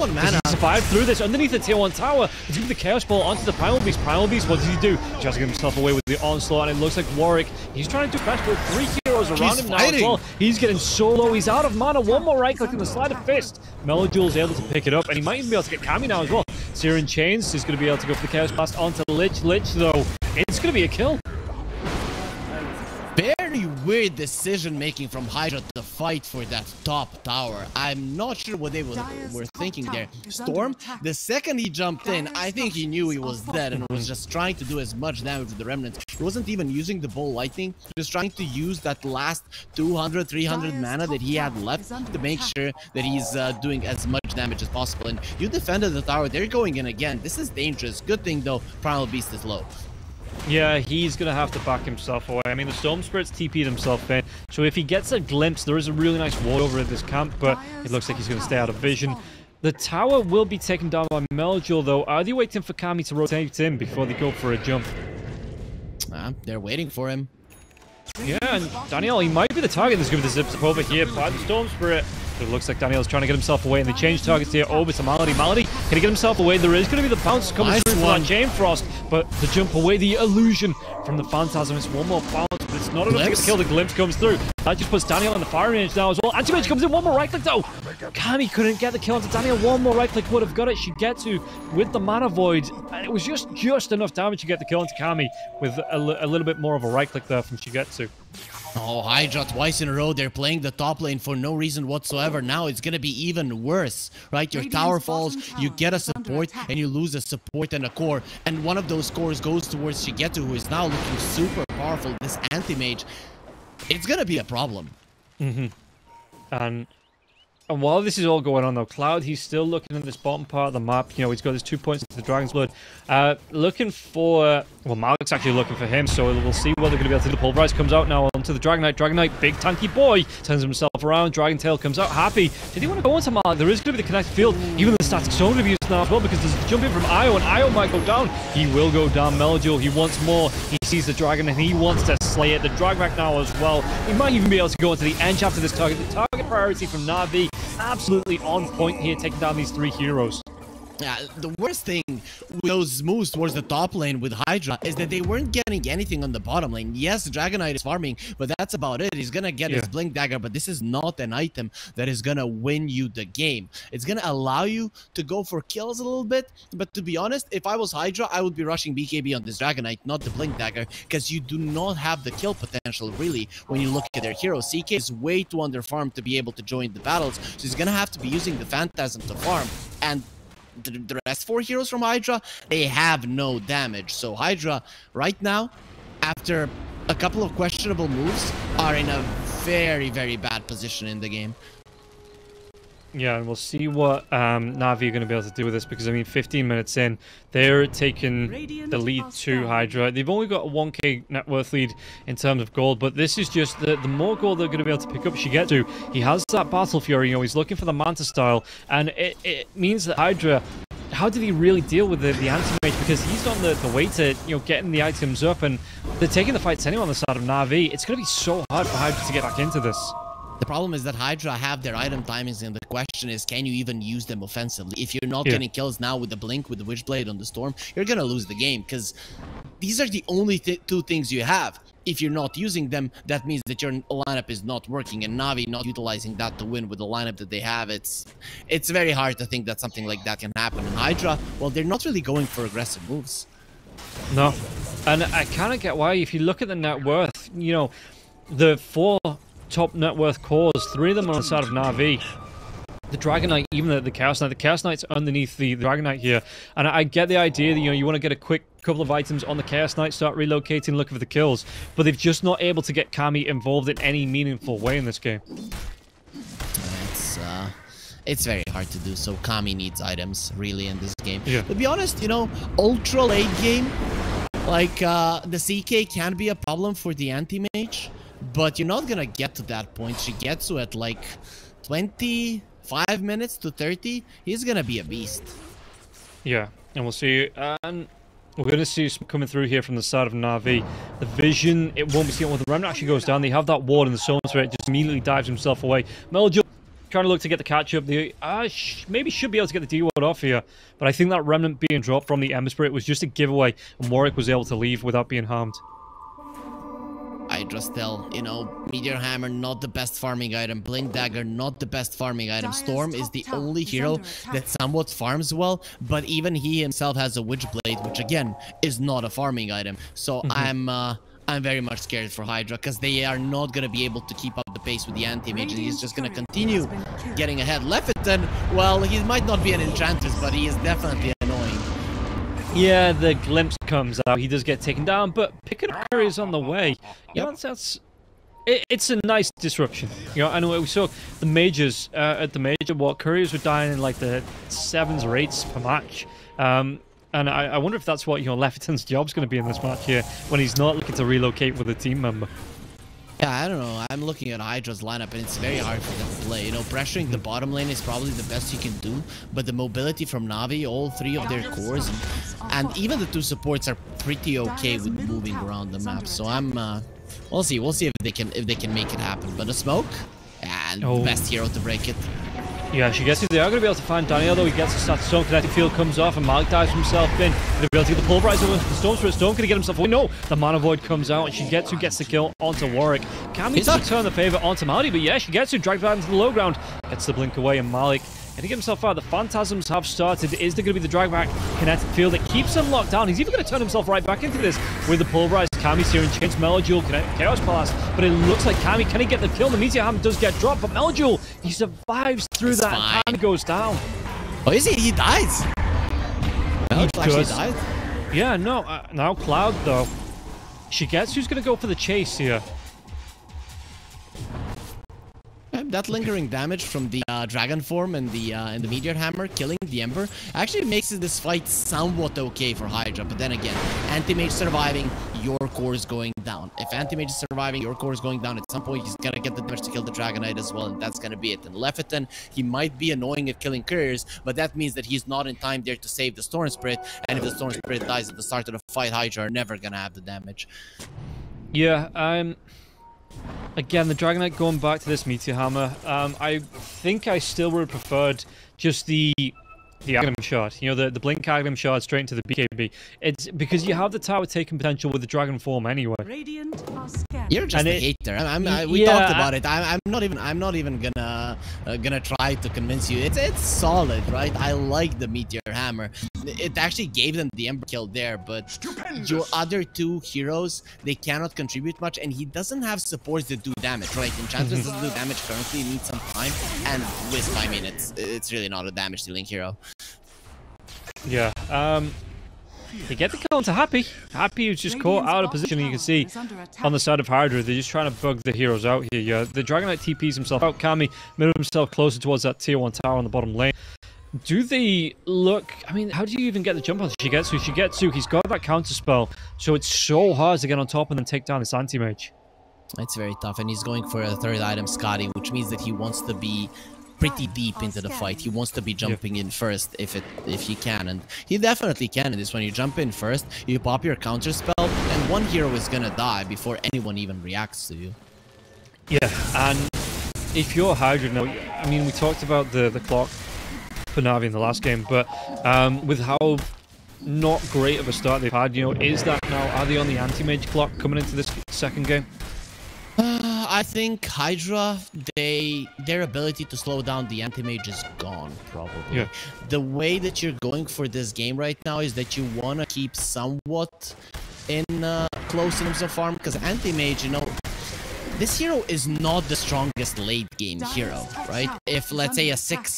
survived through this underneath the Tier 1 tower. He's going to be the Chaos Ball onto the Primal Beast. Primal Beast, what does he do? He tries to get himself away with the Onslaught, and it looks like Warwick, he's trying to do best with 3 heroes around him now as well. He's getting so low. He's out of mana. One more right click and the Sleight of Fist. Melojule's able to pick it up, and he might even be able to get Kami now as well. Searing Chains is going to be able to go for the Chaos Blast onto Lich. Lich, though, it's going to be a kill. Very weird decision making from HYDRA to fight for that top tower. I'm not sure what they were thinking there. Storm, the second he jumped in, I think he knew he was dead and was just trying to do as much damage with the Remnants. He wasn't even using the Bolt Lightning, just trying to use that last 200, 300 mana that he had left to make sure that he's doing as much damage as possible. And you defended the tower, they're going in again. This is dangerous. Good thing though, Primal Beast is low. Yeah, he's going to have to back himself away. I mean, the Storm Spirit's TP'd himself in, so if he gets a glimpse, there is a really nice ward over at this camp, but it looks like he's going to stay out of vision. The tower will be taken down by Meljul, though. Are they waiting for Kami to rotate in before they go for a jump? They're waiting for him. Yeah, and Daniel, he might be the target that's going to zip up over here by the Storm Spirit. It looks like Daniel's trying to get himself away, and they change targets here over to Malady. Malady, can he get himself away? There is going to be the bounce coming through from that Chain Frost, but to jump away, the illusion from the Phantasm. It's one more bounce, but it's not enough to get the kill. The Glimpse comes through. That just puts Daniel in the firing range now as well. Anti-Mage comes in, one more right-click though. Kami couldn't get the kill onto Daniel. One more right-click would have got it. Shigetsu with the Mana Void, and it was just enough damage to get the kill onto Kami with a little bit more of a right-click there from Shigetsu. Oh, HYDRA twice in a row. They're playing the top lane for no reason whatsoever. Now it's gonna be even worse, right? Your tower falls, you get a support, and you lose a support and a core. And one of those cores goes towards Shigetsu, who is now looking super powerful. This anti-mage, it's gonna be a problem. And while this is all going on, though, Cloud, he's still looking at this bottom part of the map. You know, he's got his 2 points into the Dragon's Blood. Looking for... Well, Malik's actually looking for him, so we'll see what they're going to be able to do. The Pulverize comes out now onto the Dragon Knight. Dragon Knight, big tanky boy, turns himself around. Dragon Tail comes out happy. Did he want to go into Malik? There is going to be the connected field. Even the static zone reviews now as well, because there's a jump in from Io, and Io might go down. He will go down. Melody, he wants more. He sees the Dragon, and he wants to slay it. The Drag back now as well. He might even be able to go into the end after this target. The target priority from Navi, absolutely on point here, taking down these 3 heroes. Yeah, the worst thing with those moves towards the top lane with HYDRA is that they weren't getting anything on the bottom lane. Yes, Dragon Knight is farming, but that's about it. He's gonna get his Blink Dagger, but this is not an item that is gonna win you the game. It's gonna allow you to go for kills a little bit, but to be honest, if I was HYDRA, I would be rushing BKB on this Dragon Knight, not the Blink Dagger, because you do not have the kill potential, really, when you look at their heroes. CK is way too underfarmed to be able to join the battles, so he's gonna have to be using the Phantasm to farm, and the rest 4 heroes from HYDRA, they have no damage. So HYDRA, right now, after a couple of questionable moves, are in a very, very bad position in the game. Yeah, and we'll see what Navi are going to be able to do with this, because, I mean, 15 minutes in, they're taking the lead to HYDRA. They've only got a 1k net worth lead in terms of gold, but this is just the more gold they're going to be able to pick up. Shigetsu, he has that Battle Fury, you know, he's looking for the Manta style, and it means that HYDRA, how did he really deal with the anti-mage? Because he's on the way to, you know, getting the items up, and they're taking the fights anyway on the side of Navi. It's going to be so hard for HYDRA to get back into this. The problem is that HYDRA have their item timings, and the question is, can you even use them offensively? If you're not getting kills now with the Blink, with the Witchblade on the Storm, you're gonna lose the game, because these are the only 2 things you have. If you're not using them, that means that your lineup is not working, and Navi not utilizing that to win with the lineup that they have. It's very hard to think that something like that can happen. And HYDRA, well, they're not really going for aggressive moves. No, and I kind of get why. If you look at the net worth, you know, the 4 top net worth cores, 3 of them on the side of Navi. The Dragon Knight, even the Chaos Knight. The Chaos Knight's underneath the Dragon Knight here. And I get the idea that, you know, you want to get a quick couple of items on the Chaos Knight, start relocating, looking for the kills. But they've just not able to get Kami involved in any meaningful way in this game. It's very hard to do, so Kami needs items, really, in this game. Yeah. To be honest, you know, ultra late game, like, the CK can be a problem for the anti-mage, but you're not gonna get to that point. Shigetsu at like 25 minutes to 30, he's gonna be a beast. Yeah, and we'll see. And we're going to see some coming through here from the side of Navi. The vision, it won't be seen when the Remnant actually goes down. They have that ward in the zone, so it just immediately dives himself away. Meljo trying to look to get the catch up. They maybe should be able to get the D-ward off here, but I think that Remnant being dropped from the Ember Spirit was just a giveaway, and Warwick was able to leave without being harmed. HYDRA still, you know, Meteor Hammer, not the best farming item. Blink Dagger, not the best farming item. Storm is the only hero that somewhat farms well, but even he himself has a Witchblade, which again, is not a farming item. So I'm very much scared for HYDRA, because they are not going to be able to keep up the pace with the anti-mage, and he's just going to continue getting ahead. Leviton, well, he might not be an Enchantress, but he is definitely annoying. Yeah, the glimpse comes out. He does get taken down, but picking up Courier's on the way. You know, it's a nice disruption. You know, I know we saw the majors at the major. What Couriers were dying in like the 7s or 8s per match. And I wonder if that's what, you know, Leviton's job's going to be in this match here when he's not looking to relocate with a team member. Yeah, I don't know. I'm looking at HYDRA's lineup, and it's very hard for them to play. You know, pressuring the bottom lane is probably the best you can do, but the mobility from Navi, all 3 of their cores, and even the 2 supports are pretty okay with moving around the map. So I'm We'll see if they can make it happen. But a smoke and the best hero to break it. Yeah, she gets it. They are going to be able to find Daniel, though. He gets the start stone. Kinetic field comes off, and Malik dives himself in. They'll be able to get the pulverizer with the Storm Spirit. Storm going to get himself away. No, the Mana Void comes out, and Shigetsu gets the kill onto Warwick. Kami doesn't turn the favor onto Mali, but yeah, Shigetsu dragged that into the low ground. Gets the blink away, and Malik going to get himself out. The Phantasms have started. Is there going to be the drag back? Kinetic field that keeps him locked down. He's even going to turn himself right back into this with the pulverized. Kami's here and chains Melojule, Chaos Palace, but it looks like Kami, can he get the kill? The Meteor Hammer does get dropped, but Melojule, he survives through that, and Kami goes down. Oh, is he? He dies. Melojule actually died? Yeah, no, now Cloud, though. Shigetsu's going to go for the chase here. That lingering damage from the dragon form and the meteor hammer killing the Ember actually makes this fight somewhat okay for Hydra. But then again, Anti-Mage surviving, your core is going down. If Anti-Mage is surviving, your core is going down. At some point, he's gonna get the damage to kill the Dragon Knight as well, and that's gonna be it. And Leviathan, he might be annoying at killing couriers, but that means that he's not in time there to save the Storm Spirit. And if the Storm Spirit dies at the start of the fight, Hydra are never gonna have the damage. Yeah, again, the Dragon Knight going back to this Meteor Hammer, I think I still would have preferred just the Aghanim Shard. You know, the Blink Aghanim Shard straight into the BKB. It's because you have the tower taking potential with the Dragon form anyway. You're just a hater. We talked about it. I'm not even gonna try to convince you. It's solid, right? I like the Meteor Hammer. It actually gave them the Ember kill there, but your other two heroes, they cannot contribute much, and he doesn't have supports that do damage, right? Enchantress doesn't do damage currently, it needs some time, and Wisp, I mean, it's really not a damage dealing hero. Yeah, they get the kill onto Happy. Happy is just caught out of position, and you can see on the side of Hydra, they're just trying to bug the heroes out here. Yeah, the Dragon Knight TPs himself out. Kami moved himself closer towards that tier 1 tower on the bottom lane. Do they look... I mean, how do you even get the jump on Shigetsu? Shigetsu, he's got that counter spell, so it's so hard to get on top and then take down this anti-mage. It's very tough, and he's going for a third item, Scotty, which means that he wants to be pretty deep into the fight. He wants to be jumping in first if he can, and he definitely can in this one. You jump in first, you pop your counter spell, and one hero is gonna die before anyone even reacts to you. Yeah, and if you're Hydra now, I mean, we talked about the clock for Navi in the last game, but with how not great of a start they've had, you know, is that now, are they on the anti-mage clock coming into this second game? I think Hydra, their ability to slow down the anti-mage is gone, probably. Yeah. The way that you're going for this game right now is that you want to keep somewhat in close in terms of farm, because anti-mage, you know, this hero is not the strongest late game hero, right? If, let's say, a 6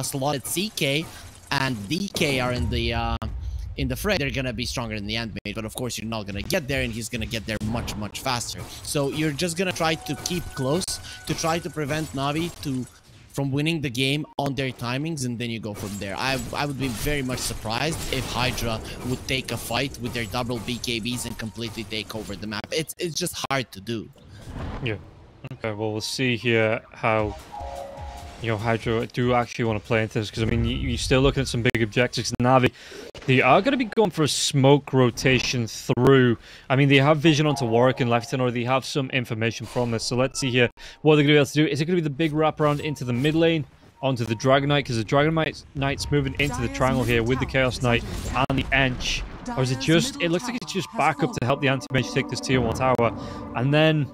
slotted CK and DK are in the fray, they're gonna be stronger than the Ant-Mage, but of course you're not gonna get there, and he's gonna get there much faster. So you're just gonna try to keep close to try to prevent Navi from winning the game on their timings, and then you go from there. I would be very much surprised if Hydra would take a fight with their double BKBs and completely take over the map. It's just hard to do. Yeah. Okay, well, we'll see here how, you know, Hydra do actually want to play into this, because, I mean, you're still looking at some big objectives. Navi, they are going to be going for a smoke rotation through. I mean, they have vision onto Warwick and Leviathan, or they have some information from this. So let's see here what they're going to be able to do. Is it going to be the big wraparound into the mid lane, onto the Dragon Knight, because the Dragon Knight's moving into the triangle here with the Chaos Knight and the Ench? Or is it just, it looks like it's just backup to help the anti-mage take this tier 1 tower, and then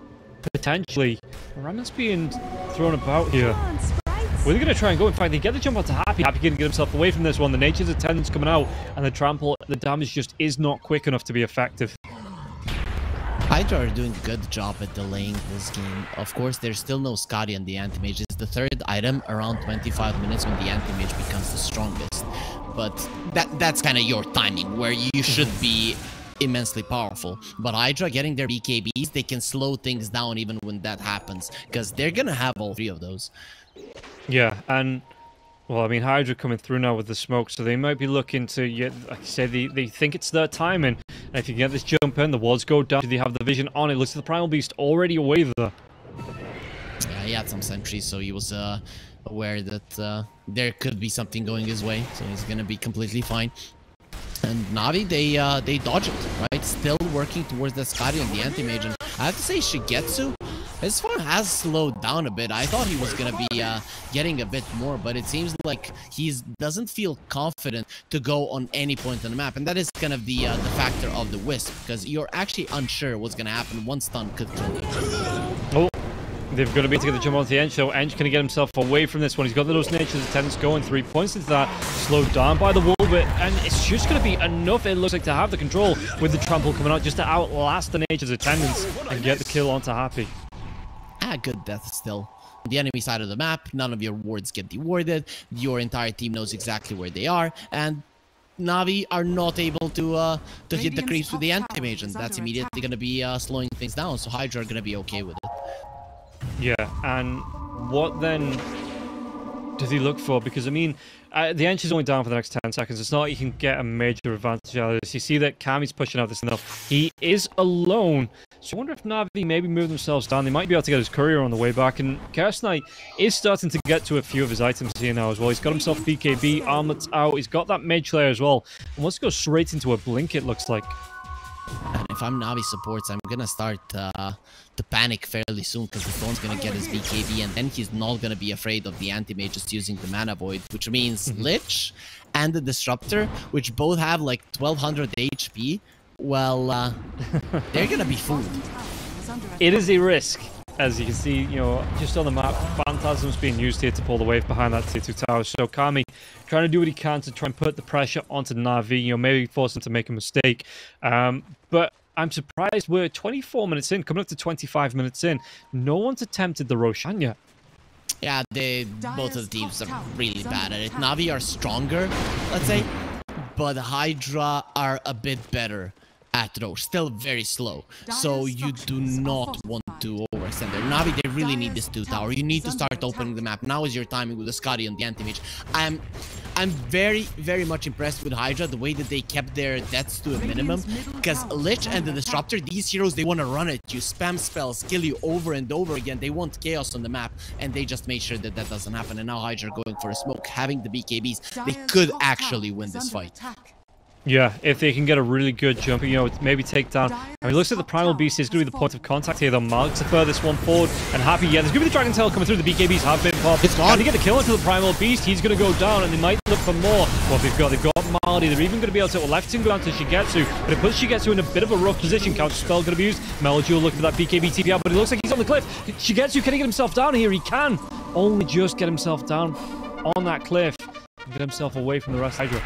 potentially Ramon's being thrown about here. Well, they're going to try and go. In fact, they get the jump onto Happy. Happy going to get himself away from this one. The Nature's Attendant's coming out, and the trample, the damage just is not quick enough to be effective. Hydra are doing a good job at delaying this game. Of course, there's still no Scotty on the Anti-Mage. It's the third item around 25 minutes when the Anti-Mage becomes the strongest. But that's kind of your timing, where you should be immensely powerful. But Hydra getting their BKBs, they can slow things down even when that happens, because they're going to have all 3 of those. Yeah, and, well, I mean, Hydra coming through now with the smoke, so they might be looking to, yeah, like I said, they think it's their timing. And if you get this jump in, the walls go down, they have the vision on it. Looks like the Primal Beast already away there. Yeah, he had some sentries, so he was aware that there could be something going his way, so he's gonna be completely fine. And Navi, they dodge it, right? Still working towards the Scotty and the Anti-Mage, and I have to say Shigetsu, his form has slowed down a bit. I thought he was going to be getting a bit more, but it seems like he doesn't feel confident to go on any point on the map. And that is kind of the factor of the Wisp, because you're actually unsure what's going to happen. One stun could kill you. Oh, they've got to be to get the jump onto the Ench, so Ench can get himself away from this one. He's got those Nature's Attendants going, 3 points into that, slowed down by the Wolbit, and it's just going to be enough, it looks like, to have the control with the trample coming out, just to outlast the Nature's Attendants and get the kill onto Happy. Good death still. On the enemy side of the map, none of your wards get dewarded, your entire team knows exactly where they are, and Navi are not able to hit the creeps with the anti-mage, and that's immediately going to be slowing things down, so HYDRA are going to be okay with it. Yeah, and what then does he look for? Because, I mean, the Ench is only down for the next 10 seconds. It's not like he can get a major advantage out of this. You see that Kami's pushing out this enough. He is alone. So I wonder if Navi maybe move themselves down. They might be able to get his courier on the way back. And Chaos Knight is starting to get to a few of his items here now as well. He's got himself BKB, armlet's out. He's got that mage layer as well. And wants to go straight into a blink, it looks like. And if I'm Navi supports, I'm gonna start to panic fairly soon, because the Thorn's gonna get his BKB, and then he's not gonna be afraid of the anti-mage just using the mana void, which means Lich and the Disruptor, which both have like 1200 HP. Well, they're gonna be fooled. It is a risk, as you can see, you know, just on the map. Phantasm's being used here to pull the wave behind that tier 2 tower. So Kami trying to do what he can to try and put the pressure onto Navi, you know, maybe force him to make a mistake. But I'm surprised we're 24 minutes in, coming up to 25 minutes in. No one's attempted the Roshan yet. Yeah, both of the teams are really bad at it. Navi are stronger, let's say, but HYDRA are a bit better at Roche. Still very slow, so you do not want to overextend there. Navi, they really need this 2 tower. You need to start opening the map. Now is your timing with the Scotty on the anti-mage. I'm very, very much impressed with HYDRA, the way that they kept their deaths to a minimum, because Lich and the Disruptor, these heroes, they want to run at you, spam spells, kill you over and over again. They want chaos on the map, and they just made sure that that doesn't happen. And now HYDRA going for a smoke, having the BKBs, they could actually win this fight. Yeah, if they can get a really good jump, you know, maybe take down. I mean, it looks like the Primal Beast is going to be the point of contact here, though. Mark's the furthest one forward, and Happy, yeah, there's going to be the Dragon Tail coming through. The BKBs have been popped. It's gone. And they get the kill into the Primal Beast. He's going to go down, and they might look for more. What they've got Marley. They're even going to be able to left and go down to Shigetsu, but it puts Shigetsu in a bit of a rough position. Counter spell going to be used. Melojul looking for that BKB TP out, but it looks like he's on the cliff. Shigetsu, can he get himself down here? He can only just get himself down on that cliff and get himself away from the rest of HYDRA.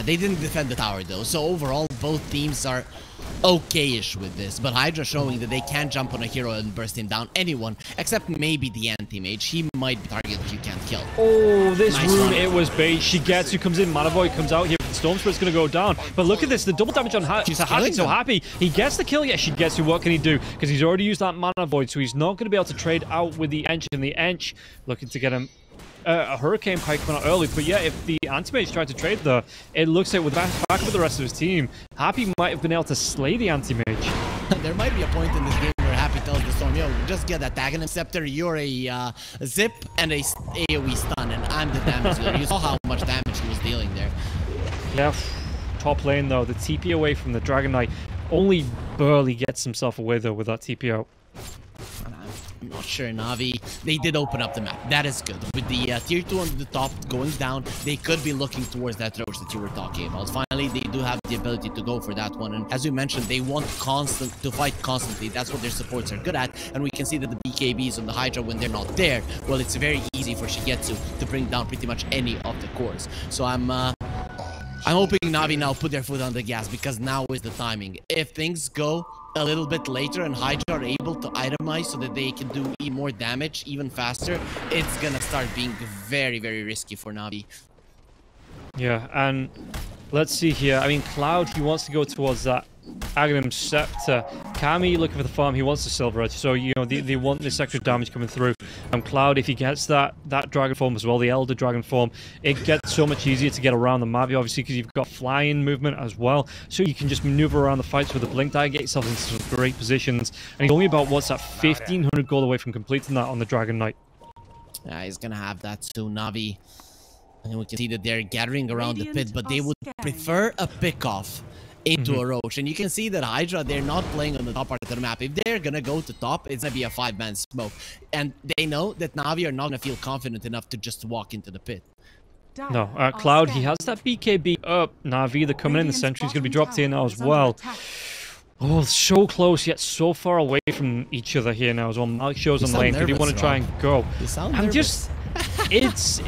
They didn't defend the tower though, so overall both teams are okay-ish with this, but HYDRA showing that they can jump on a hero and burst him down. Anyone, except maybe the anti-mage. He might be target that you can't kill. Oh, this Nice rune, one. it was bait. Shigetsu comes in, Mana Void comes out here, Storm Spirit's going to go down. But look at this, the double damage on Happy, so Happy. He gets the kill, yet Shigetsu, what can he do? Because he's already used that Mana Void, so he's not going to be able to trade out with the Ench, and the Ench looking to get him a Hurricane Pike coming out early. But yeah, if the anti-mage tried to trade there, it looks like with back with the rest of his team, Happy might have been able to slay the anti-mage. There might be a point in this game where Happy tells the Storm, yo, just get that Dagon Scepter, you're a zip and a AoE stun, and I'm the damage dealer. You saw how much damage he was dealing there. Yeah, top lane though, the TP away from the Dragon Knight only barely gets himself away though with that TP out. I'm not sure, Navi. They did open up the map. That is good. With the tier 2 on the top going down, they could be looking towards that Roche that you were talking about. Finally, they do have the ability to go for that one. And as you mentioned, they want to fight constantly. That's what their supports are good at. And we can see that the BKBs on the HYDRA, when they're not there, well, it's very easy for Shigetsu to bring down pretty much any of the cores. So I'm hoping Navi now put their foot on the gas, because now is the timing. If things go a little bit later and HYDRA are able to itemize so that they can do more damage even faster, it's gonna start being very, very risky for Navi. Yeah, and let's see here. I mean, Cloud, he wants to go towards that Aghanim Scepter. Kami looking for the farm, he wants the Silver Edge, so you know they want this extra damage coming through. Cloud, if he gets that dragon form as well, the Elder Dragon form, it gets so much easier to get around the map, obviously, because you've got flying movement as well, so you can just maneuver around the fights with a blink die, get yourself into some great positions. And he's only about, what's that, 1500 gold away from completing that on the Dragon Knight. Yeah, he's gonna have that soon, Navi. And we can see that they're gathering around the pit, but they would prefer a pick-off into a Roach. And you can see that HYDRA, they're not playing on the top part of the map. If they're gonna go to top, it's gonna be a 5-man smoke. And they know that NAVI are not gonna feel confident enough to just walk into the pit. No, Cloud, he has that BKB up. NAVI, they're coming in. The sentry's going to be dropped here now as well. Oh, so close, yet so far away from each other here now as well. Malik shows on lane. Did he want to try and go? I'm just... It's...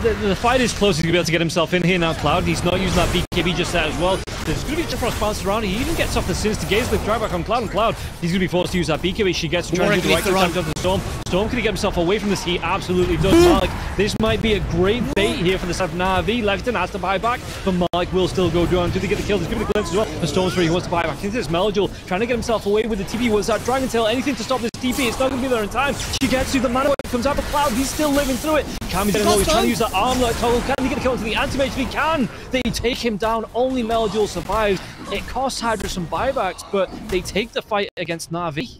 The fight is close. He's going to be able to get himself in here now, Cloud. He's not using that BKB just there as well. There's going to be Jeffrost bounce around. He even gets off the Sinister Gaze. The drive back on Cloud, and Cloud, he's going to be forced to use that BKB. She gets to try and do the right time to the Storm. Storm, can he get himself away from this? He absolutely does. Malik, this might be a great bait here for the side of NAVI. Lexington has to buy back, but Malik will still go down. Do they get the kill? There's going to be the glimpse as well. The Storm's free. He wants to buy back. Into this Meljul, trying to get himself away with the TP. Was that Dragon Tail? Anything to stop this TP? It's not going to be there in time. She gets to the mana. Comes out of Cloud. He's still living through it. Kami's getting low. He's trying to use that armlet toggle. Can he get a kill into the anti-mage? If he can, they take him down. Only Meljul survives. It costs HYDRA some buybacks, but they take the fight against NAVI.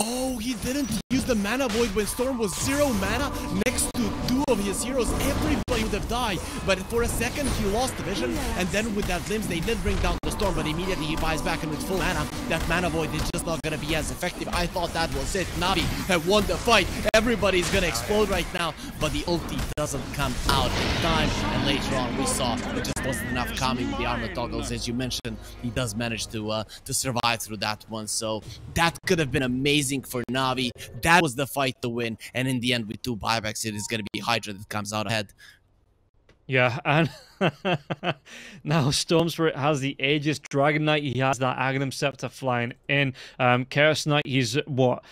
Oh, he didn't use the mana void when Storm was 0 mana next to 2 of his heroes. Everybody would have died, but for a second he lost the vision, and then with that glimpse they did bring down the Storm, but immediately he buys back, and with full mana, that mana void is just not going to be as effective. I thought that was it. NAVI have won the fight. Everybody's going to explode right now, but the ulti doesn't come out in time, and later on we saw it just wasn't enough. Kami with the armor toggles, as you mentioned, he does manage to survive through that one, so that could have been amazing for NAVI. That was the fight to win, and in the end with 2 buybacks it is going to be HYDRA that comes out ahead. Yeah, and now Storm Spirit has the Aegis. Dragon Knight, he has that Aghanim Scepter flying in. Chaos Knight, he's what?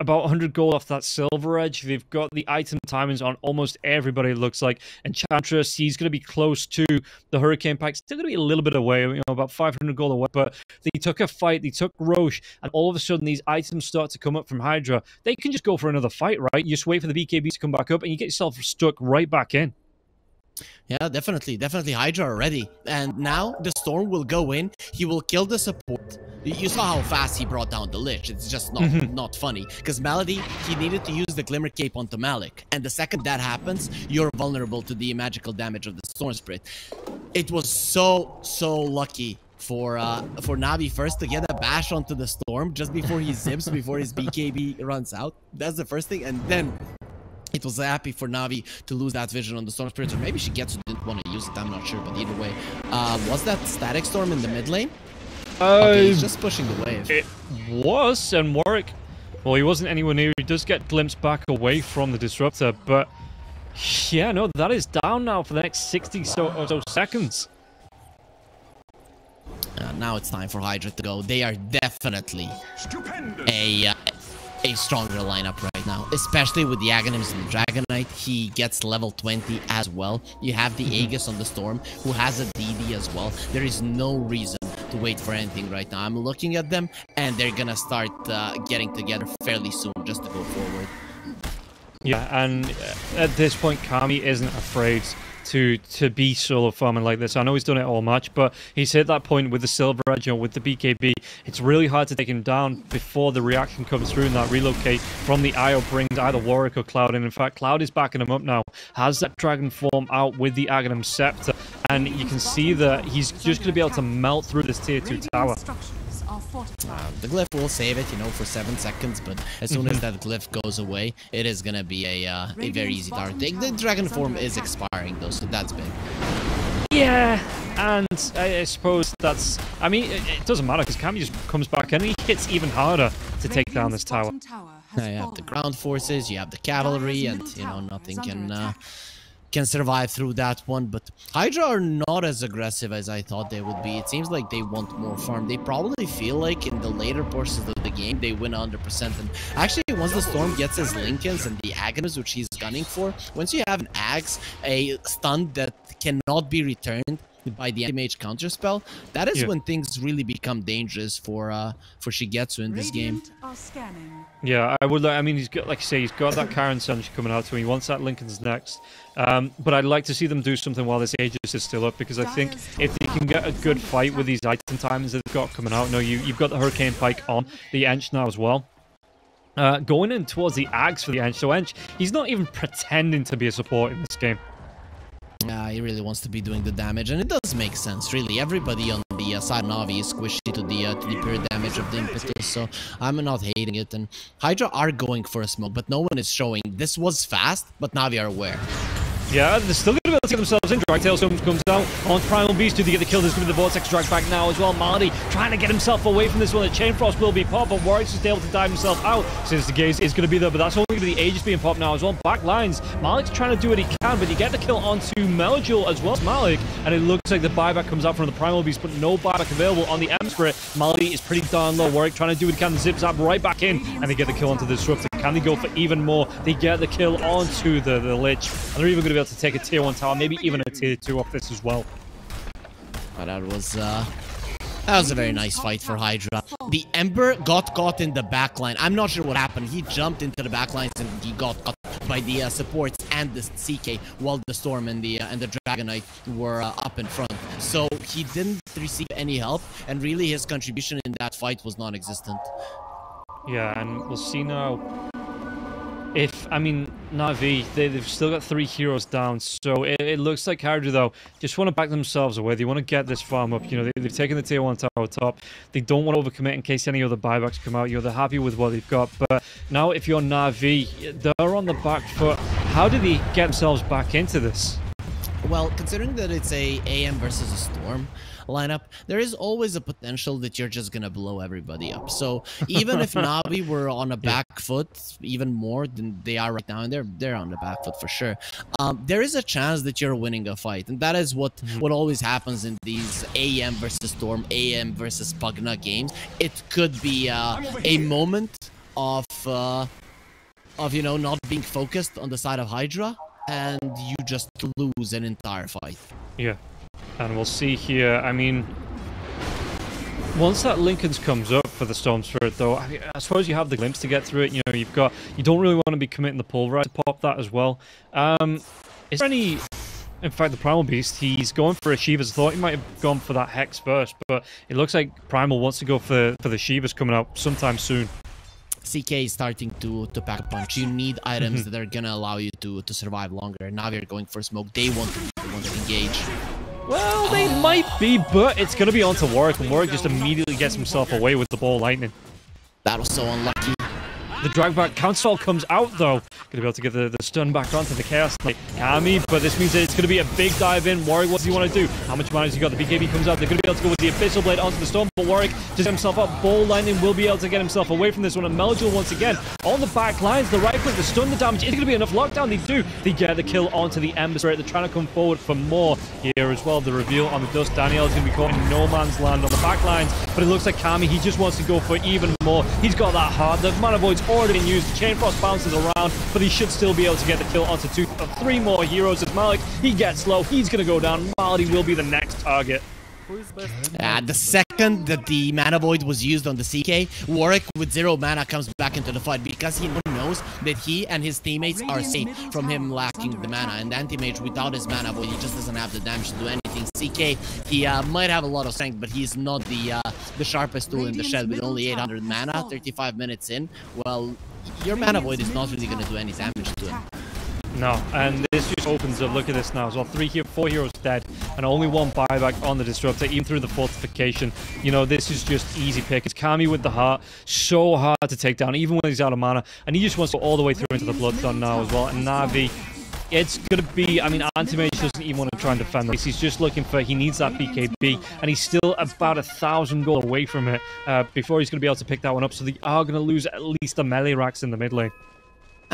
About 100 gold off that Silver Edge. They've got the item timings on almost everybody, it looks like. Enchantress, he's going to be close to the Hurricane Pike. Still going to be a little bit away, you know, about 500 gold away. But they took a fight, they took Roche, and all of a sudden these items start to come up from HYDRA. They can just go for another fight, right? You just wait for the BKB to come back up, and you get yourself stuck right back in. Yeah, definitely HYDRA already. And now the Storm will go in. He will kill the support. You saw how fast he brought down the Lich. It's just not funny. Because Melody, he needed to use the Glimmer Cape onto Malik. And the second that happens, you're vulnerable to the magical damage of the Storm Spirit. It was so lucky for NAVI first to get a bash onto the Storm just before he zips, before his BKB runs out. That's the first thing. And then it was happy for NAVI to lose that vision on the Storm Spirit, or maybe she didn't want to use it, I'm not sure, but either way. Was that Static Storm in the mid lane? Okay, he's just pushing the wave. It was, and Warwick, well, he wasn't anywhere near. He does get glimpsed back away from the Disruptor, but yeah, no, that is down now for the next 60 or so seconds. Now it's time for HYDRA to go. They are definitely a stronger lineup right now, especially with the Aghanims and the Dragon Knight. He gets level 20 as well. You have the Aegis on the Storm, who has a DD as well. There is no reason to wait for anything right now. I'm looking at them, and they're gonna start getting together fairly soon just to go forward. Yeah, and at this point, Kami isn't afraid to be solo farming like this. I know he's done it all match, but he's hit that point with the Silver Edge, with the BKB. It's really hard to take him down before the reaction comes through, and that relocate from the IO brings either Warwick or Cloud in. In fact, Cloud is backing him up now, has that Dragon form out with the Aghanim Scepter, and you can see that he's just going to be able to melt through this tier 2 tower. The glyph will save it, you know, for 7 seconds, but as soon as that glyph goes away, it is gonna be a very easy target. The Dragon form is expiring though, so that's big. Yeah, and I suppose that's... I mean, it doesn't matter, because Kami just comes back and he hits even harder to take down this tower. Now you have the ground forces, you have the cavalry, and, you know, nothing can survive through that one. But HYDRA are not as aggressive as I thought they would be. It seems like they want more farm. They probably feel like in the later portions of the game they win 100%. And actually, once the Storm gets his Lincolns and the Aghanims, which he's gunning for, once you have an Axe, a stun that cannot be returned by the anti-mage counterspell, that is when things really become dangerous for Shigetsu in this game. Yeah, I would. I mean, he's got, like you say, he's got that Karen Sunch coming out to him. He wants that Lincoln's next. But I'd like to see them do something while this Aegis is still up, because I think if they can get a good fight with these item timings that they've got coming out. No, you've got the Hurricane Pike on the Ench now as well. Going in towards the Axe for the Ench. So Ench, he's not even pretending to be a support in this game. He really wants to be doing the damage, and it does make sense, really. Everybody on the the side Navi is squishy to the pure damage of the impetus, so I'm not hating it. And HYDRA are going for a smoke, but no one is showing. This was fast, but Navi are aware. Yeah, they're still going to be able to get themselves in. Dragtail comes out on Primal Beast. Do they get the kill? There's going to be the Vortex drag back now as well. Marty trying to get himself away from this one. The Chain Frost will be popped, but Warwick's just able to dive himself out since the gaze is going to be there. But that's only going to be the Aegis being popped now as well. Back lines. Malik's trying to do what he can, but you get the kill onto Melgil as well as Malik. And it looks like the buyback comes out from the Primal Beast, but no buyback available on the M Spirit. Malik is pretty darn low. Warwick trying to do what he can. Zip zap right back in, and they get the kill onto the Disruptor. Can they go for even more? They get the kill onto the Lich, and they're even going to be able to take a tier 1 tower, maybe even a tier 2 off this as well. But that was a very nice fight for HYDRA. The Ember got caught in the backline. I'm not sure what happened. He jumped into the backlines and he got caught by the supports and the CK, while the Storm and the Dragonite were up in front. So he didn't receive any help, and really his contribution in that fight was non-existent. Yeah, and we'll see now if, I mean, Navi, they've still got 3 heroes down, so it looks like HYDRA, though, just want to back themselves away. They want to get this farm up. You know, they've taken the tier 1 tower top. They don't want to overcommit in case any other buybacks come out. You know, they're happy with what they've got. But now, if you're Navi, they're on the back foot. How do they get themselves back into this? Well, considering that it's a AM versus a Storm lineup, there is always a potential that you're just gonna blow everybody up. So even if Navi were on a back foot even more than they are right now, and they're on the back foot for sure, there is a chance that you're winning a fight, and that is what always happens in these AM versus Storm, AM versus Pugna games. It could be a moment of you know, not being focused on the side of HYDRA, and you just lose an entire fight. Yeah, and we'll see here. I mean, once that Lincoln's comes up for the Storm Spirit, though, I suppose you have the glimpse to get through it. You know, you don't really want to be committing the Pulverize to pop that as well. Is there any? In fact, the Primal Beast, he's going for a Shivas. I thought he might have gone for that Hex first, but it looks like Primal wants to go for the Shivas coming out sometime soon. CK is starting to pack a punch. You need items that are gonna allow you to survive longer. Now they're going for smoke. They want to engage. Well, they might be, but it's gonna be onto Warwick, and Warwick just immediately gets himself away with the ball lightning. That was so unlucky. The drag back Council comes out though. Gonna be able to get the stun back onto the Chaos Knight Kami, but this means that it's gonna be a big dive in. Warwick, what does he want to do? How much mana has he got? The BKB comes out. They're gonna be able to go with the Abyssal Blade onto the Storm, but Warwick just get himself up. Ball Lightning will be able to get himself away from this one. And Melgil once again on the back lines. The right click, the stun, the damage. Is gonna be enough lockdown? They do. They get the kill onto the Ember Spirit. They're trying to come forward for more here as well. The reveal on the Dust. Daniel is gonna be caught in no man's land on the back lines, but it looks like Kami, he just wants to go for even more. He's got that heart. The Mana Void's already been used. The Chain Frost bounces around, but he should still be able to get the kill onto 2 of 3 more heroes. As Malik, he gets low, he's going to go down. Malady will be the next target. The second that the Mana Void was used on the CK, Warwick with 0 mana comes back into the fight because he knows that he and his teammates are safe from him lacking the mana. And Anti-Mage, without his Mana Void, he just doesn't have the damage to do anything. CK, he might have a lot of strength, but he's not the sharpest tool in the shed. With only 800 mana, 35 minutes in, well, your Mana Void is not really going to do any damage to him. No, and this just opens up. Look at this now as well. 4 heroes dead, and only 1 buyback on the Disruptor, even through the fortification. You know, this is just easy pick. It's Kami with the heart, so hard to take down, even when he's out of mana, and he just wants to go all the way through into the Bloodthorn now as well. And Navi, it's going to be, I mean, Anti-Mage doesn't even want to try and defend this. He's just looking for, he needs that BKB, and he's still about 1,000 gold away from it before he's going to be able to pick that one up. So they are going to lose at least the melee racks in the mid lane.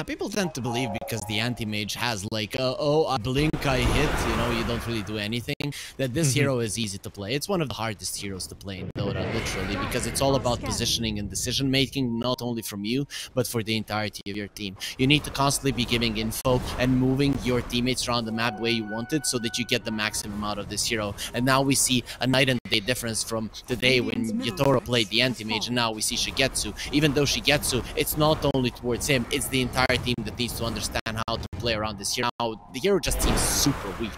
People tend to believe because the Anti-Mage has like, oh, I blink, I hit, you know, you don't really do anything, that this hero is easy to play. It's one of the hardest heroes to play in Dota, literally, because it's all about positioning and decision making, not only from you, but for the entirety of your team. You need to constantly be giving info and moving your teammates around the map where you want it so that you get the maximum out of this hero. And now we see a night and day difference from the day when Yatoro played the Anti-Mage, and now we see Shigetsu. Even though Shigetsu, it's not only towards him, it's the entire team that needs to understand how to play around this hero. Now, the hero just seems super weak.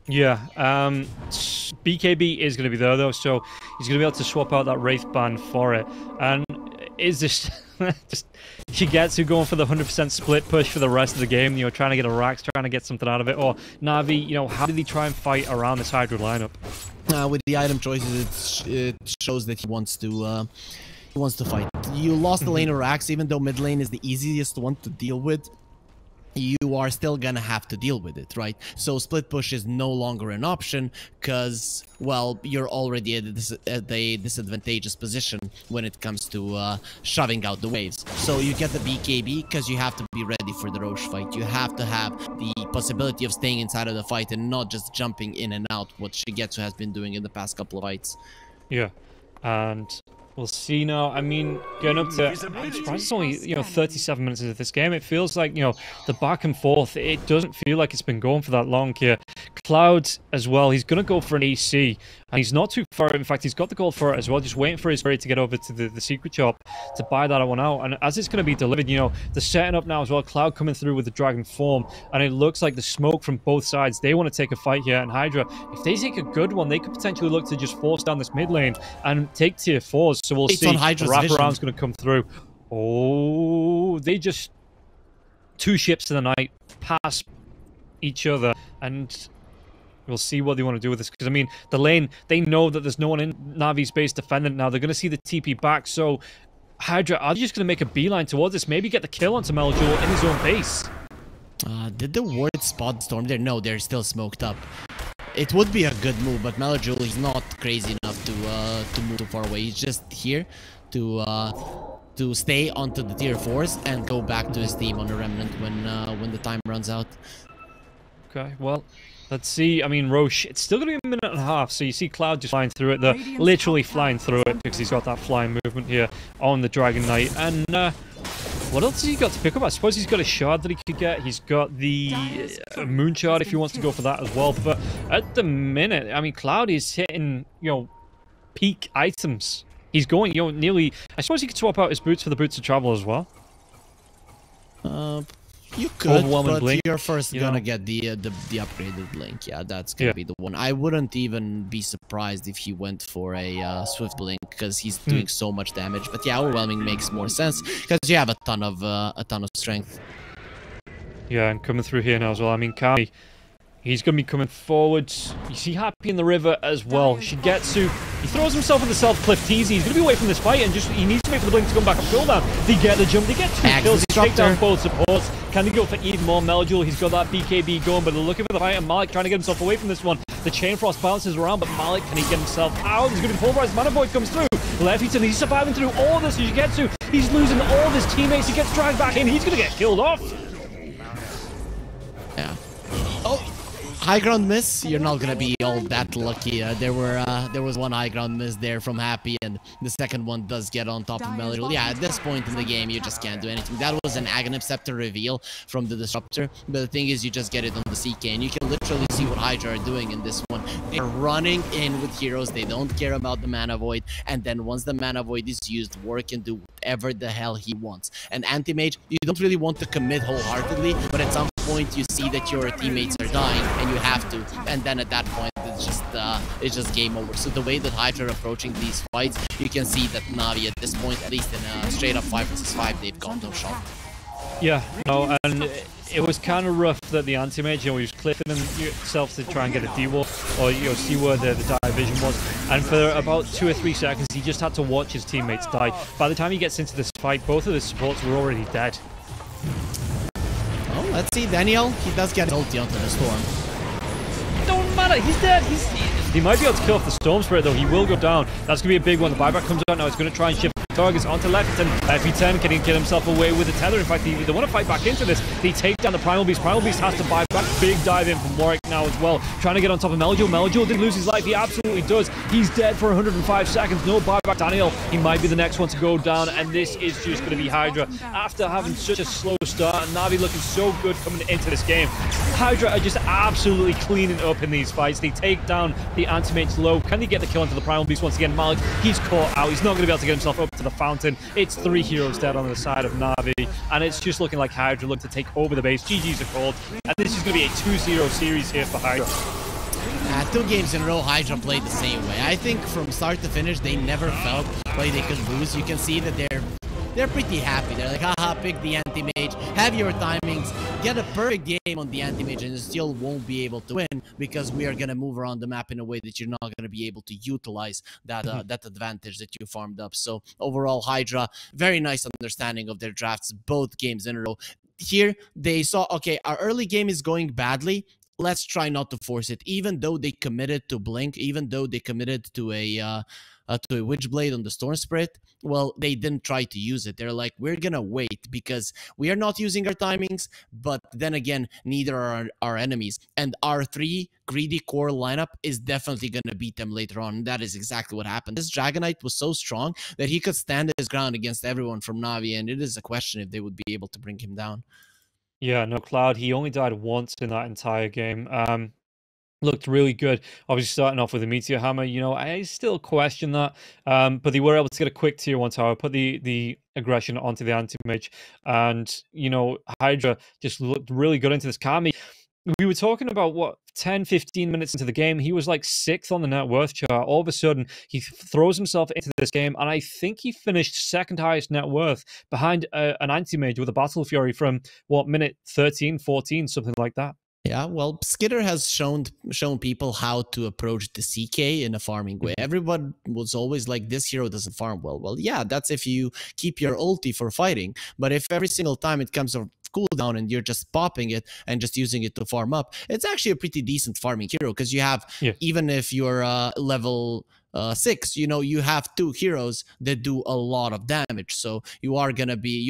Yeah, BKB is going to be there though, so he's going to be able to swap out that Wraith band for it. And is this Just Shigetsu going for the 100% split push for the rest of the game, you know, trying to get a Rax, trying to get something out of it. Or Navi, you know, how did he try and fight around this HYDRA lineup? With the item choices, it shows that he wants to fight. You lost the lane of Rax, even though mid lane is the easiest one to deal with. You are still gonna have to deal with it, right? So split push is no longer an option because, well, you're already at a disadvantageous position when it comes to shoving out the waves. So you get the BKB because you have to be ready for the Roche fight. You have to have the possibility of staying inside of the fight and not just jumping in and out, what Shigetsu has been doing in the past couple of fights. Yeah, and we'll see now. I mean, going up to, I'm surprised it's only, you know, 37 minutes into this game. It feels like, you know, the back and forth, it doesn't feel like it's been going for that long here. Cloud as well, he's going to go for an AC, and he's not too far. In fact, he's got the gold for it as well, just waiting for his raid to get over to the secret shop to buy that one out. And as it's going to be delivered, you know, they're setting up now as well. Cloud coming through with the dragon form, and it looks like the smoke from both sides. They want to take a fight here, and HYDRA, if they take a good one, they could potentially look to just force down this mid lane and take tier 4s. So we'll see. The wraparound's going to come through. Oh, they just... 2 ships to the night pass each other, and we'll see what they want to do with this. Because, I mean, the lane, they know that there's no one in Navi's base defending now. They're going to see the TP back, so HYDRA, are they just going to make a beeline towards this? Maybe get the kill onto Meljul in his own base? Did the ward spot Storm there? No, they're still smoked up. It would be a good move, but Meljul is not crazy enough to move too far away. He's just here to stay onto the tier 4s and go back to his team on the Remnant when the time runs out. Okay, well, let's see. I mean, Roche, it's still going to be a minute and a half, so you see Cloud just flying through it. They're literally flying through it because he's got that flying movement here on the Dragon Knight. And what else has he got to pick up? I suppose he's got a shard that he could get. He's got the moon shard if he wants to go for that as well. But at the minute, I mean, Cloud is hitting, you know, peak items. He's going, you know, nearly... I suppose he could swap out his boots for the boots of travel as well. You could, but blink, you're first gonna get the upgraded blink. Yeah, that's gonna be the one. I wouldn't even be surprised if he went for a swift blink because he's doing so much damage. But yeah, overwhelming makes more sense because you have a ton of strength. Yeah, and coming through here now as well. I mean, Kami, he's going to be coming forward. You see Happy in the river as well. Shigetsu, he throws himself in the self-cliff teasy. He's going to be away from this fight and just, he needs to wait for the blink to come back up cooldown. They get the jump, they get 2 kills, they take down both supports. Can they go for even more? Meljul, he's got that BKB going, but they're looking for the fight, and Malik trying to get himself away from this one. The Chain Frost bounces around, but Malik, can he get himself out? He's going to be pulverized. Mana Void comes through. Leffington, he's surviving through all this. Shigetsu, he's losing all of his teammates. He gets dragged back in. He's going to get killed off. Yeah. Oh. High ground miss, you're not gonna be all that lucky. There was one high ground miss there from Happy, and the second one does get on top of Meljul. Yeah, at this point in the game, you just can't do anything. That was an Aghanim Scepter reveal from the Disruptor, but the thing is, you just get it on the CK, and you can literally see what HYDRA are doing in this one. They're running in with heroes, they don't care about the Mana Void, and then once the Mana Void is used, War can do whatever the hell he wants. And Anti-Mage, you don't really want to commit wholeheartedly, but at some point you see that your teammates are dying, and you have to, and then at that point it's just game over. So the way that HYDRA are approaching these fights, you can see that Navi at this point, at least in a straight up 5 vs 5, they've got no shot. Yeah, no, and it was kind of rough that the anti-mage, you know, he was clipping himself to try and get a D-wall, or, you know, see where the die vision was, and for about 2 or 3 seconds he just had to watch his teammates die. By the time he gets into this fight, both of the supports were already dead. Oh, let's see, Daniel, he does get ulti onto the Storm. Don't matter, he's dead. He might be able to kill off the Storm Spirit though. He will go down. That's gonna be a big one. The buyback comes out now. He's gonna try and shift targets onto Leffington. Leffington can he get himself away with the tether? In fact, they want to fight back into this. They take down the Primal Beast. Primal Beast has to buy back. Big dive in from Warwick now as well. Trying to get on top of Meljul. Meljul didn't lose his life. He absolutely does. He's dead for 105 seconds. No buyback. Daniel, he might be the next one to go down. And this is just going to be HYDRA. After having such a slow start and Navi looking so good coming into this game, HYDRA are just absolutely cleaning up in these fights. They take down the anti-mage low. Can they get the kill onto the Primal Beast once again? Malik, he's caught out. He's not going to be able to get himself up to the fountain. It's 3 heroes dead on the side of Navi, and it's just looking like HYDRA look to take over the base. GG's are called, and this is going to be a 2-0 series here for HYDRA. 2 games in a row, HYDRA played the same way. I think from start to finish, they never felt like they could lose. You can see that they're they're pretty happy. They're like, haha, pick the anti-mage, have your timings, get a perfect game on the anti-mage, and you still won't be able to win because we are going to move around the map in a way that you're not going to be able to utilize that that advantage that you farmed up. So overall, HYDRA, very nice understanding of their drafts, both games in a row. Here, they saw, okay, our early game is going badly. Let's try not to force it. Even though they committed to Blink, even though they committed to a Witchblade on the Storm Spirit, well, they didn't try to use it. They're like, we're gonna wait because we are not using our timings, but then again, neither are our enemies. And our 3 greedy core lineup is definitely gonna beat them later on. And that is exactly what happened. This Dragonite was so strong that he could stand his ground against everyone from Navi, and it is a question if they would be able to bring him down. Yeah, no, Cloud, he only died once in that entire game. Looked really good. Obviously, starting off with a Meteor Hammer, you know, I still question that. But they were able to get a quick tier 1 tower, put the aggression onto the anti-mage, and, you know, HYDRA just looked really good into this Kami. We were talking about, what, 10, 15 minutes into the game, he was like 6th on the net worth chart. All of a sudden, he throws himself into this game, and I think he finished 2nd highest net worth behind an anti-mage with a Battle Fury from, what, minute 13, 14, something like that. Yeah, well, Skitter has shown people how to approach the CK in a farming way. Everyone was always like, this hero doesn't farm well. Well, yeah, that's if you keep your ulti for fighting. But if every single time it comes to cooldown and you're just popping it and just using it to farm up, it's actually a pretty decent farming hero because you have, even if you're level 6, you know, you have 2 heroes that do a lot of damage, so you're gonna be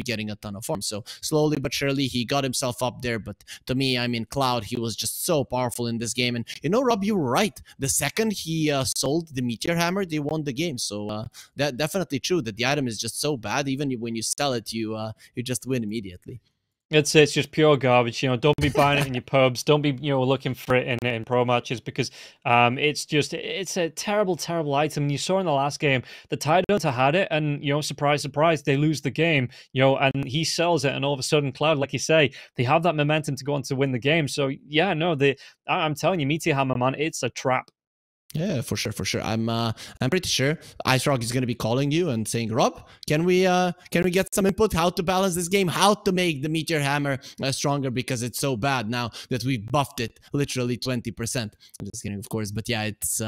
getting a ton of farm. So slowly but surely he got himself up there. But to me, I mean, Cloud, he was just so powerful in this game. And you know, Rob, you were right. The second he sold the Meteor Hammer, they won the game. So that definitely true that the item is just so bad. Even when you sell it, you just win immediately. It's just pure garbage, you know. Don't be buying it in your pubs. Don't be, you know, looking for it in pro matches because it's a terrible item. You saw in the last game the Tidehunter had it, and, you know, surprise, surprise, they lose the game, you know, and he sells it, and all of a sudden, Cloud, like you say, they have that momentum to go on to win the game. So yeah, no, I'm telling you, Meteor Hammer, man, it's a trap. Yeah, for sure. I'm pretty sure Ice Rock is going to be calling you and saying, Rob, can we get some input how to balance this game, how to make the Meteor Hammer stronger because it's so bad now that we've buffed it literally 20%. I'm just kidding, of course, but yeah, it's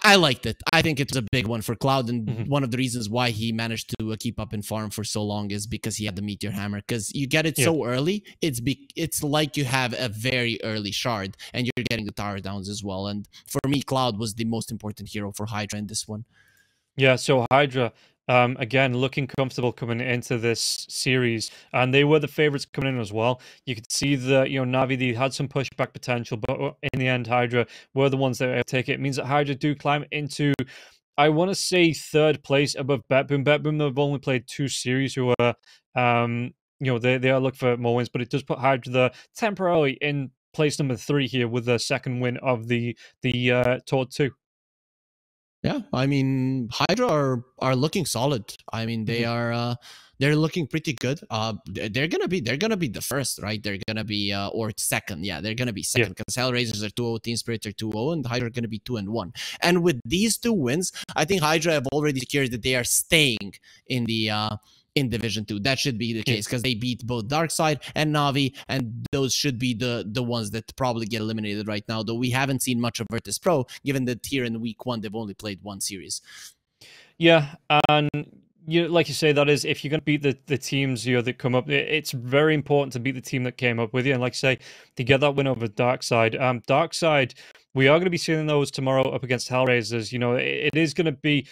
I liked it. I think it was a big one for Cloud, and one of the reasons why he managed to keep up in farm for so long is because he had the Meteor Hammer. Because you get it so early, it's like you have a very early shard, and you're getting the tower downs as well. And for me, Cloud was the most important hero for HYDRA in this one. Yeah, so HYDRA, again, looking comfortable coming into this series, and they were the favorites coming in as well. You could see that, you know, Navi, they had some pushback potential, but in the end, HYDRA were the ones that take it. It means that HYDRA do climb into, I want to say, 3rd place above BetBoom. BetBoom, they've only played 2 series, who are, you know, they are looking for more wins, but it does put HYDRA temporarily in place number 3 here with the 2nd win of the Tour 2. Yeah, I mean, HYDRA are looking solid. I mean, they are they're looking pretty good. They're gonna be the first, right? They're gonna be or second. Yeah, they're gonna be second because Hellraisers are 2-0, Team Spirit are 2-0, and HYDRA are gonna be 2-1. And with these 2 wins, I think HYDRA have already secured that they are staying in the in Division 2. That should be the case because they beat both Darkside and Navi, and those should be the ones that probably get eliminated right now, though we haven't seen much of Virtus Pro, given that here in week 1, they've only played 1 series. Yeah, and like you say, that is, if you're going to beat the teams, you know, that come up, it's very important to beat the team that came up with you. And like I say, to get that win over Darkside. Darkside, we are going to be seeing those tomorrow up against Hellraisers. You know, it is going to be,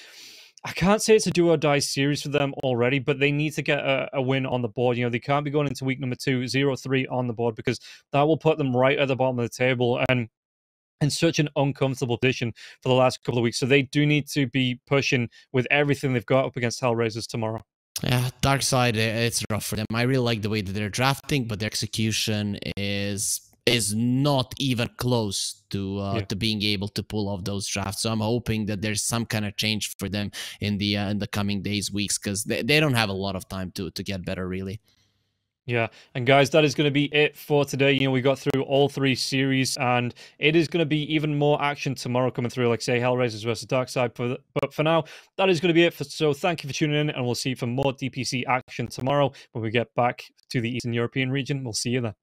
I can't say it's a do or die series for them already, but they need to get a win on the board. You know, they can't be going into week number 2, 0-3 on the board, because that will put them right at the bottom of the table and in such an uncomfortable position for the last couple of weeks. So they do need to be pushing with everything they've got up against Hellraisers tomorrow. Yeah, Darkside, it's rough for them. I really like the way that they're drafting, but their execution is not even close to being able to pull off those drafts. So I'm hoping that there's some kind of change for them in the coming days, weeks, because they don't have a lot of time to get better, really. Yeah, and guys, that is going to be it for today. You know, we got through all 3 series, and it is going to be even more action tomorrow coming through, like say Hellraisers versus Darkseid. But for now, that is going to be it. So thank you for tuning in, and we'll see you for more DPC action tomorrow when we get back to the Eastern European region. We'll see you then.